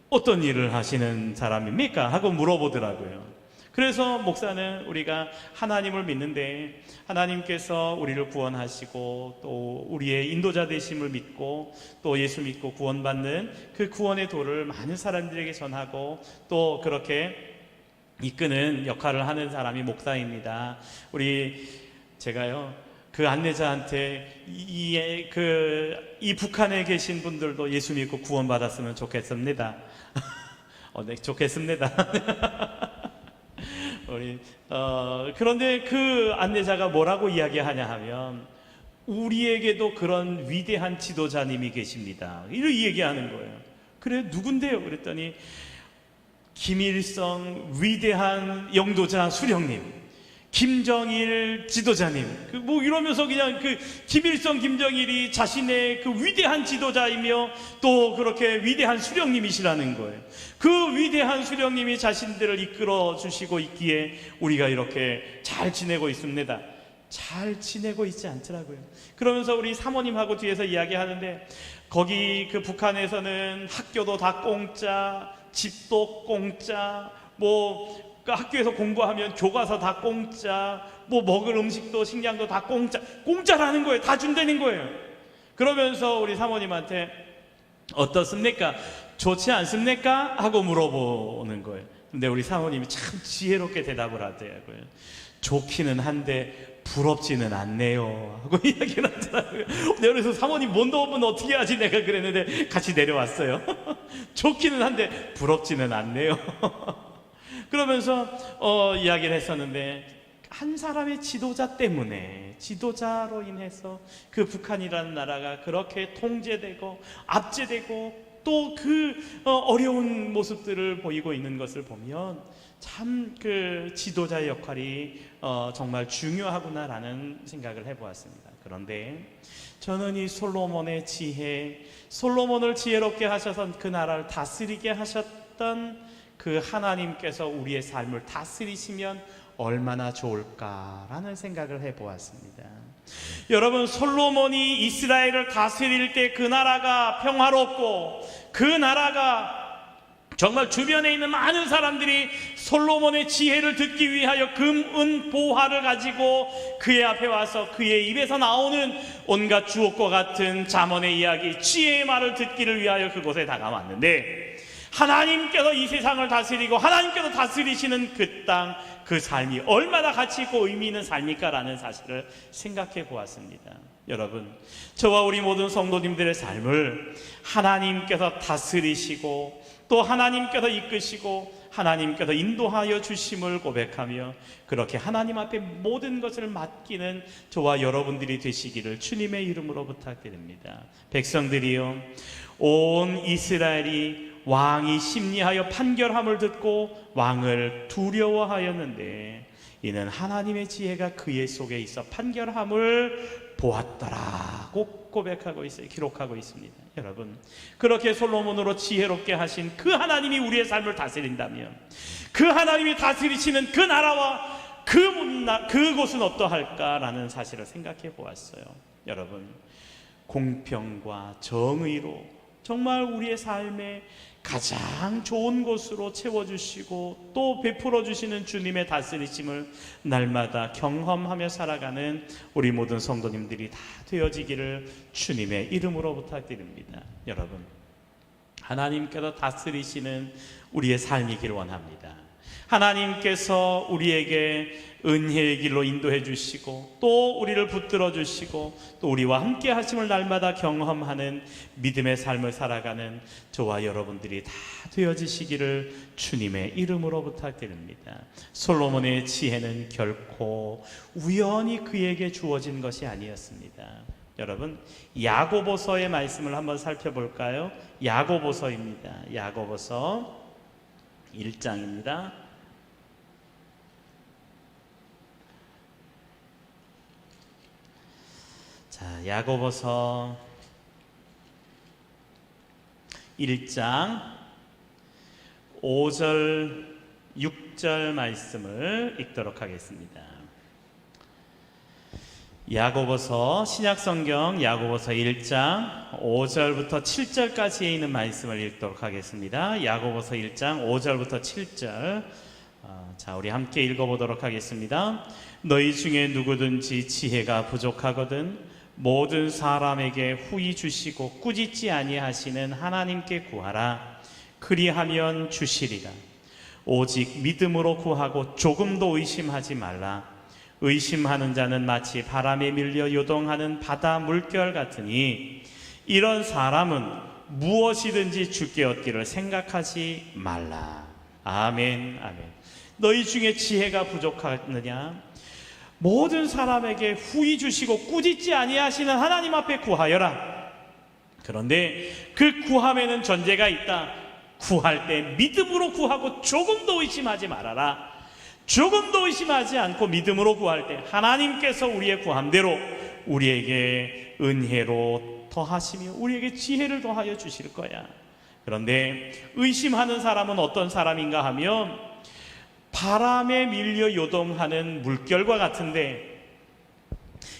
어떤 일을 하시는 사람입니까? 하고 물어보더라고요. 그래서 목사는 우리가 하나님을 믿는데 하나님께서 우리를 구원하시고 또 우리의 인도자 되심을 믿고 또 예수 믿고 구원받는 그 구원의 도를 많은 사람들에게 전하고 또 그렇게 이끄는 역할을 하는 사람이 목사입니다. 제가요, 그 안내자한테 이 북한에 계신 분들도 예수 믿고 구원받았으면 좋겠습니다. 네, 좋겠습니다. 그런데 그 안내자가 뭐라고 이야기하냐 하면, 우리에게도 그런 위대한 지도자님이 계십니다, 이렇게 얘기하는 거예요. 그래, 누군데요? 그랬더니 김일성 위대한 영도자 수령님, 김정일 지도자님, 이러면서 그냥 김일성, 김정일이 자신의 그 위대한 지도자이며 또 그렇게 위대한 수령님이시라는 거예요. 그 위대한 수령님이 자신들을 이끌어 주시고 있기에 우리가 이렇게 잘 지내고 있습니다. 잘 지내고 있지 않더라고요. 그러면서 우리 사모님하고 뒤에서 이야기하는데, 거기 그 북한에서는 학교도 다 공짜, 집도 공짜, 학교에서 공부하면 교과서 다 공짜, 먹을 음식도 식량도 다 공짜라는 거예요. 다 준다는 거예요. 그러면서 우리 사모님한테 어떻습니까? 좋지 않습니까? 하고 물어보는 거예요. 근데 우리 사모님이 참 지혜롭게 대답을 하더라고요. 좋기는 한데 부럽지는 않네요 하고 이야기를 하더라고요. 그래서 사모님 mond오면 어떻게 하지? 내가 그랬는데 같이 내려왔어요. 좋기는 한데 부럽지는 않네요. 그러면서 이야기를 했었는데, 한 사람의 지도자로 인해서 그 북한이라는 나라가 그렇게 통제되고 압제되고 또 어려운 모습들을 보이고 있는 것을 보면 참 그 지도자의 역할이 정말 중요하구나라는 생각을 해보았습니다. 그런데 저는 이 솔로몬의 지혜, 솔로몬을 지혜롭게 하셔서 그 나라를 다스리게 하셨던 그 하나님께서 우리의 삶을 다스리시면 얼마나 좋을까라는 생각을 해보았습니다. 여러분, 솔로몬이 이스라엘을 다스릴 때 그 나라가 평화롭고, 그 나라가 정말 주변에 있는 많은 사람들이 솔로몬의 지혜를 듣기 위하여 금, 은, 보화를 가지고 그의 앞에 와서 그의 입에서 나오는 온갖 주옥과 같은 잠언의 이야기, 지혜의 말을 듣기를 위하여 그곳에 다가왔는데, 하나님께서 이 세상을 다스리고 하나님께서 다스리시는 그 땅, 그 삶이 얼마나 가치 있고 의미 있는 삶일까 라는 사실을 생각해 보았습니다. 여러분, 저와 우리 모든 성도님들의 삶을 하나님께서 다스리시고 또 하나님께서 이끄시고 하나님께서 인도하여 주심을 고백하며 그렇게 하나님 앞에 모든 것을 맡기는 저와 여러분들이 되시기를 주님의 이름으로 부탁드립니다. 백성들이요, 온 이스라엘이 왕이 심리하여 판결함을 듣고 왕을 두려워하였는데 이는 하나님의 지혜가 그의 속에 있어 판결함을 보았더라고 고백하고 있어요. 기록하고 있습니다. 여러분, 그렇게 솔로몬으로 지혜롭게 하신 그 하나님이 우리의 삶을 다스린다면, 그 하나님이 다스리시는 그 나라와 그곳은 어떠할까라는 사실을 생각해 보았어요. 여러분, 공평과 정의로 정말 우리의 삶에 가장 좋은 곳으로 채워주시고 또 베풀어 주시는 주님의 다스리심을 날마다 경험하며 살아가는 우리 모든 성도님들이 다 되어지기를 주님의 이름으로 부탁드립니다. 여러분, 하나님께서 다스리시는 우리의 삶이길 원합니다. 하나님께서 우리에게 은혜의 길로 인도해 주시고 또 우리를 붙들어 주시고 또 우리와 함께 하심을 날마다 경험하는 믿음의 삶을 살아가는 저와 여러분들이 다 되어지시기를 주님의 이름으로 부탁드립니다. 솔로몬의 지혜는 결코 우연히 그에게 주어진 것이 아니었습니다. 여러분, 야고보서의 말씀을 한번 살펴볼까요? 야고보서입니다. 야고보서 1장입니다. 자, 야고보서 1장 5절 6절 말씀을 읽도록 하겠습니다. 야고보서, 신약성경 야고보서 1장 5절부터 7절까지에 있는 말씀을 읽도록 하겠습니다. 야고보서 1장 5절부터 7절, 자, 우리 함께 읽어보도록 하겠습니다. 너희 중에 누구든지 지혜가 부족하거든 모든 사람에게 후히 주시고 꾸짖지 아니하시는 하나님께 구하라. 그리하면 주시리라. 오직 믿음으로 구하고 조금도 의심하지 말라. 의심하는 자는 마치 바람에 밀려 요동하는 바다 물결 같으니 이런 사람은 무엇이든지 주께 얻기를 생각하지 말라. 아멘, 아멘. 너희 중에 지혜가 부족하느냐? 모든 사람에게 후히 주시고 꾸짖지 아니하시는 하나님 앞에 구하여라. 그런데 그 구함에는 전제가 있다. 구할 때 믿음으로 구하고 조금도 의심하지 말아라. 조금도 의심하지 않고 믿음으로 구할 때 하나님께서 우리의 구함대로 우리에게 은혜로 더하시며 우리에게 지혜를 더하여 주실 거야. 그런데 의심하는 사람은 어떤 사람인가 하면 바람에 밀려 요동하는 물결과 같은데,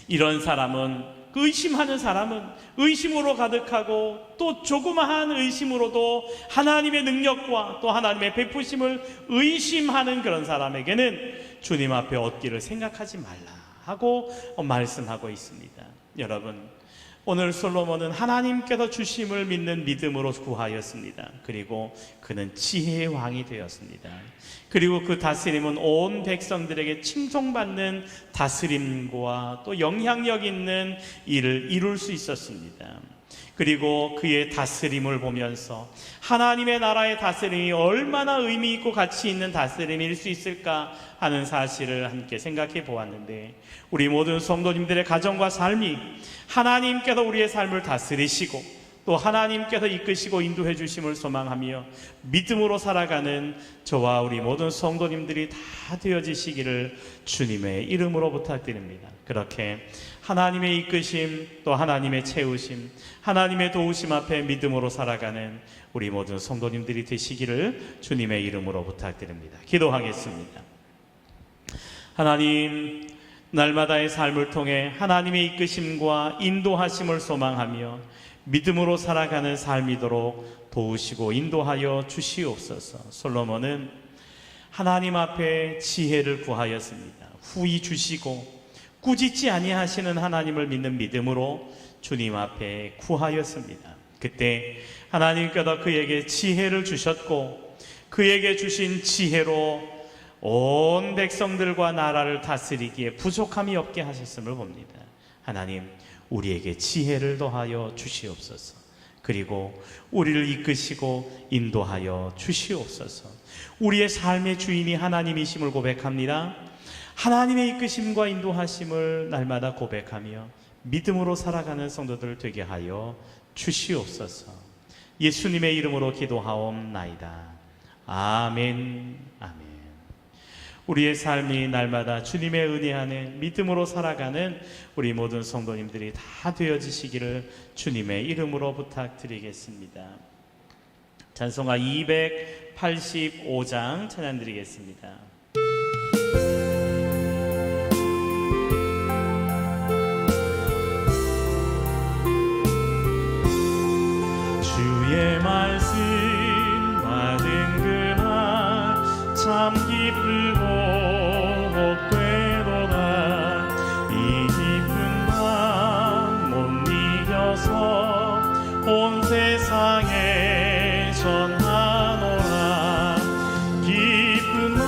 이런 사람은, 의심하는 사람은 의심으로 가득하고 또 조그마한 의심으로도 하나님의 능력과 또 하나님의 베푸심을 의심하는 그런 사람에게는 주님 앞에 얻기를 생각하지 말라 하고 말씀하고 있습니다. 여러분, 오늘 솔로몬은 하나님께서 주심을 믿는 믿음으로 구하였습니다. 그리고 그는 지혜의 왕이 되었습니다. 그리고 그 다스림은 온 백성들에게 칭송받는 다스림과 또 영향력 있는 일을 이룰 수 있었습니다. 그리고 그의 다스림을 보면서 하나님의 나라의 다스림이 얼마나 의미 있고 가치 있는 다스림일 수 있을까 하는 사실을 함께 생각해 보았는데, 우리 모든 성도님들의 가정과 삶이 하나님께서 우리의 삶을 다스리시고 또 하나님께서 이끄시고 인도해 주심을 소망하며 믿음으로 살아가는 저와 우리 모든 성도님들이 다 되어지시기를 주님의 이름으로 부탁드립니다. 그렇게 하나님의 이끄심 또 하나님의 채우심, 하나님의 도우심 앞에 믿음으로 살아가는 우리 모든 성도님들이 되시기를 주님의 이름으로 부탁드립니다. 기도하겠습니다. 하나님, 날마다의 삶을 통해 하나님의 이끄심과 인도하심을 소망하며 믿음으로 살아가는 삶이도록 도우시고 인도하여 주시옵소서. 솔로몬은 하나님 앞에 지혜를 구하였습니다. 후히 주시고 꾸짖지 아니하시는 하나님을 믿는 믿음으로 주님 앞에 구하였습니다. 그때 하나님께서 그에게 지혜를 주셨고 그에게 주신 지혜로 온 백성들과 나라를 다스리기에 부족함이 없게 하셨음을 봅니다. 하나님, 우리에게 지혜를 더하여 주시옵소서. 그리고 우리를 이끄시고 인도하여 주시옵소서. 우리의 삶의 주인이 하나님이심을 고백합니다. 하나님의 이끄심과 인도하심을 날마다 고백하며 믿음으로 살아가는 성도들 되게 하여 주시옵소서. 예수님의 이름으로 기도하옵나이다. 아멘. 아멘. 우리의 삶이 날마다 주님의 은혜 안에 믿음으로 살아가는 우리 모든 성도님들이 다 되어지시기를 주님의 이름으로 부탁드리겠습니다. 찬송가 285장 찬양 드리겠습니다. 주의 말씀 받은 그날 참 기쁘고 복되도다. 이 기쁜 밤 못 이겨서 온 세상에 전하노라. 기쁜 날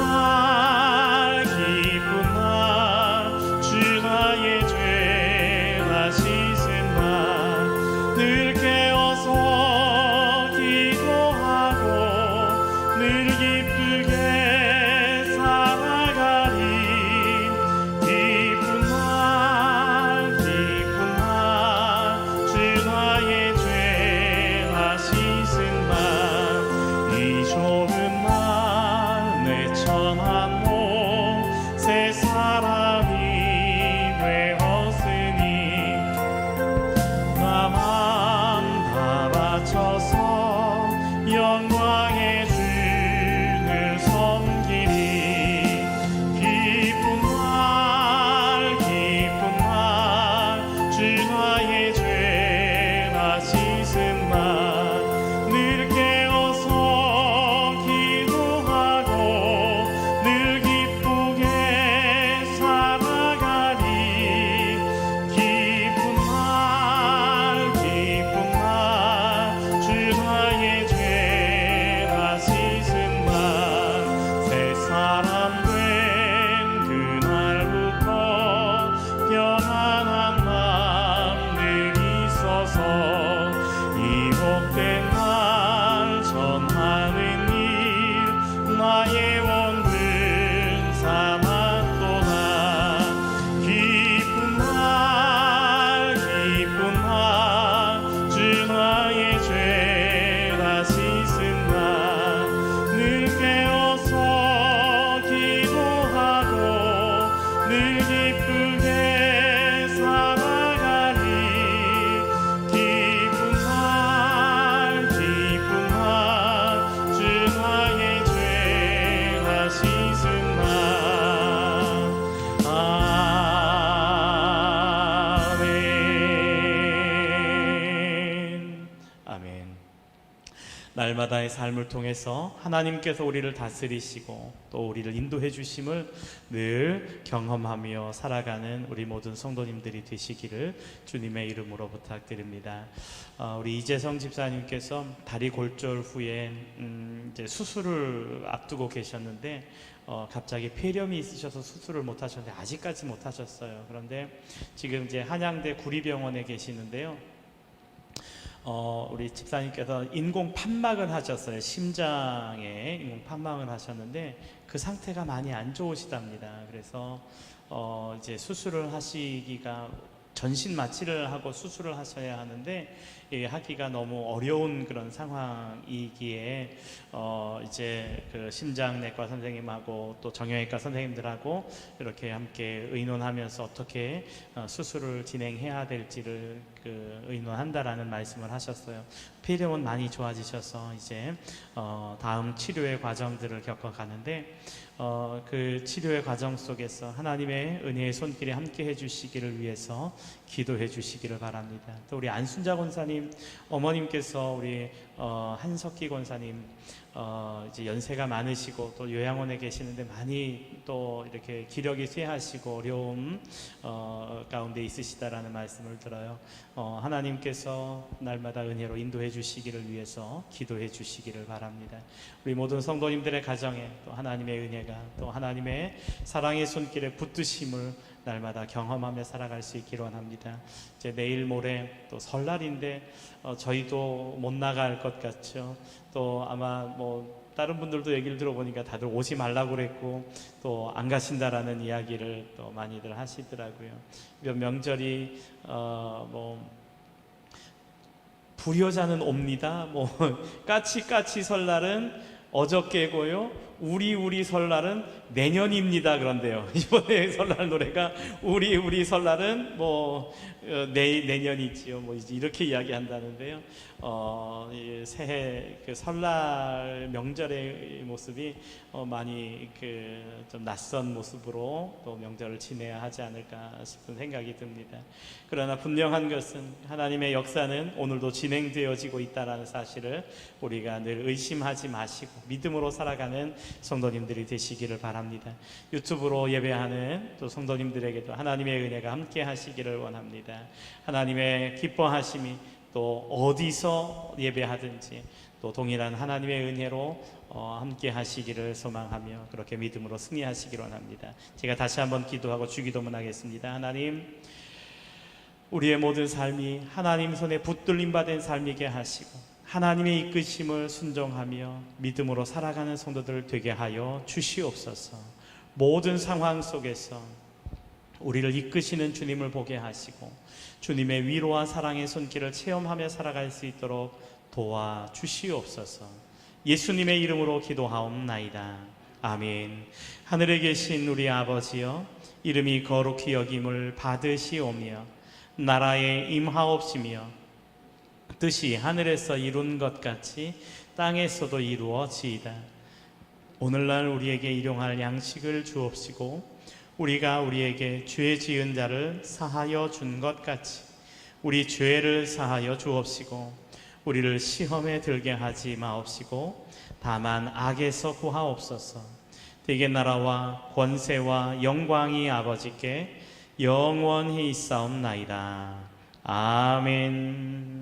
주 나의 죄 다 씻은 날 늘 깨어서 기도하고 늘 기쁘게 살아가리. 기쁜 날 주 나의 죄 다 씻은 날 이 좋은 날 내 천한 몸 새 사람이 되었으니 나만 다 바쳐서 영광의 주를 섬기리. 기쁜 날 주 나의 죄 다 씻은 날 늘 깨어서 기도하고 늘 기쁘게 살아가리. 기쁜 날 주 나의 죄 다 씻은 날 새 사람 된 그날부터 평안한 맘 늘 있어서 이 복된 날 전하는 일 나의 원근 삼았도다. 기쁜 날 주 나의 죄 다 씻은 날 늘 깨어서 기도하고 늘 기쁘게 살아가리. 기쁜 날 주 나의 죄 다 씻은 날. 아멘. 아멘. 날마다의 삶을 통해서 하나님께서 우리를 다스리시고 또 우리를 인도해 주심을 늘 경험하며 살아가는 우리 모든 성도님들이 되시기를 주님의 이름으로 부탁드립니다. 우리 이재성 집사님께서 다리 골절 후에 이제 수술을 앞두고 계셨는데 갑자기 폐렴이 있으셔서 수술을 못 하셨는데 아직까지 못 하셨어요. 그런데 지금 이제 한양대 구리병원에 계시는데요. 우리 집사님께서 인공 판막을 하셨어요. 심장에 인공 판막을 하셨는데 그 상태가 많이 안 좋으시답니다. 그래서 이제 수술을 하시기가 전신 마취를 하고 수술을 하셔야 하는데 하기가 너무 어려운 그런 상황이기에 이제 그 심장내과 선생님하고 또 정형외과 선생님들하고 이렇게 함께 의논하면서 어떻게 수술을 진행해야 될지를 의논한다라는 말씀을 하셨어요. 폐렴은 많이 좋아지셔서 이제 다음 치료의 과정들을 겪어가는데 그 치료의 과정 속에서 하나님의 은혜의 손길에 함께 해주시기를 위해서 기도해 주시기를 바랍니다. 또 우리 안순자 권사님 어머님께서 우리 한석기 권사님 이제 연세가 많으시고 또 요양원에 계시는데 많이 또 이렇게 기력이 쇠하시고 어려움 가운데 있으시다라는 말씀을 들어요. 하나님께서 날마다 은혜로 인도해 주시기를 위해서 기도해 주시기를 바랍니다. 우리 모든 성도님들의 가정에 또 하나님의 은혜가 또 하나님의 사랑의 손길에 붙드심을 날마다 경험하며 살아갈 수 있기를 원합니다. 이제 내일 모레 또 설날인데 저희도 못 나갈 것 같죠. 또 아마 뭐 다른 분들도 얘기를 들어보니까 다들 오지 말라고 그랬고 또 안 가신다라는 이야기를 또 많이들 하시더라고요. 이번 명절이 뭐 불효자는 옵니다. 뭐 까치 설날은 어저께고요. 우리 설날은 내년입니다. 그런데요. 이번에 설날 노래가 우리 설날은 뭐 내년이지요. 뭐 이렇게 이야기한다는데요. 이 새해 그 설날 명절의 모습이 많이 그 좀 낯선 모습으로 또 명절을 지내야 하지 않을까 싶은 생각이 듭니다. 그러나 분명한 것은 하나님의 역사는 오늘도 진행되어지고 있다는 사실을 우리가 늘 의심하지 마시고 믿음으로 살아가는 성도님들이 되시기를 바랍니다. 유튜브로 예배하는 또 성도님들에게도 하나님의 은혜가 함께 하시기를 원합니다. 하나님의 기뻐하심이 또 어디서 예배하든지 또 동일한 하나님의 은혜로 함께 하시기를 소망하며 그렇게 믿음으로 승리하시기를 원합니다. 제가 다시 한번 기도하고 주기도문 하겠습니다. 하나님, 우리의 모든 삶이 하나님 손에 붙들림 받은 삶이게 하시고 하나님의 이끄심을 순종하며 믿음으로 살아가는 성도들 되게 하여 주시옵소서. 모든 상황 속에서 우리를 이끄시는 주님을 보게 하시고 주님의 위로와 사랑의 손길을 체험하며 살아갈 수 있도록 도와주시옵소서. 예수님의 이름으로 기도하옵나이다. 아멘. 하늘에 계신 우리 아버지여, 이름이 거룩히 여김을 받으시오며 나라에 임하옵시며 뜻이 하늘에서 이룬 것 같이 땅에서도 이루어지이다. 오늘날 우리에게 일용할 양식을 주옵시고 우리가 우리에게 죄 지은 자를 사하여 준 것 같이 우리 죄를 사하여 주옵시고 우리를 시험에 들게 하지 마옵시고 다만 악에서 구하옵소서. 대개 나라와 권세와 영광이 아버지께 영원히 있사옵나이다. 아멘.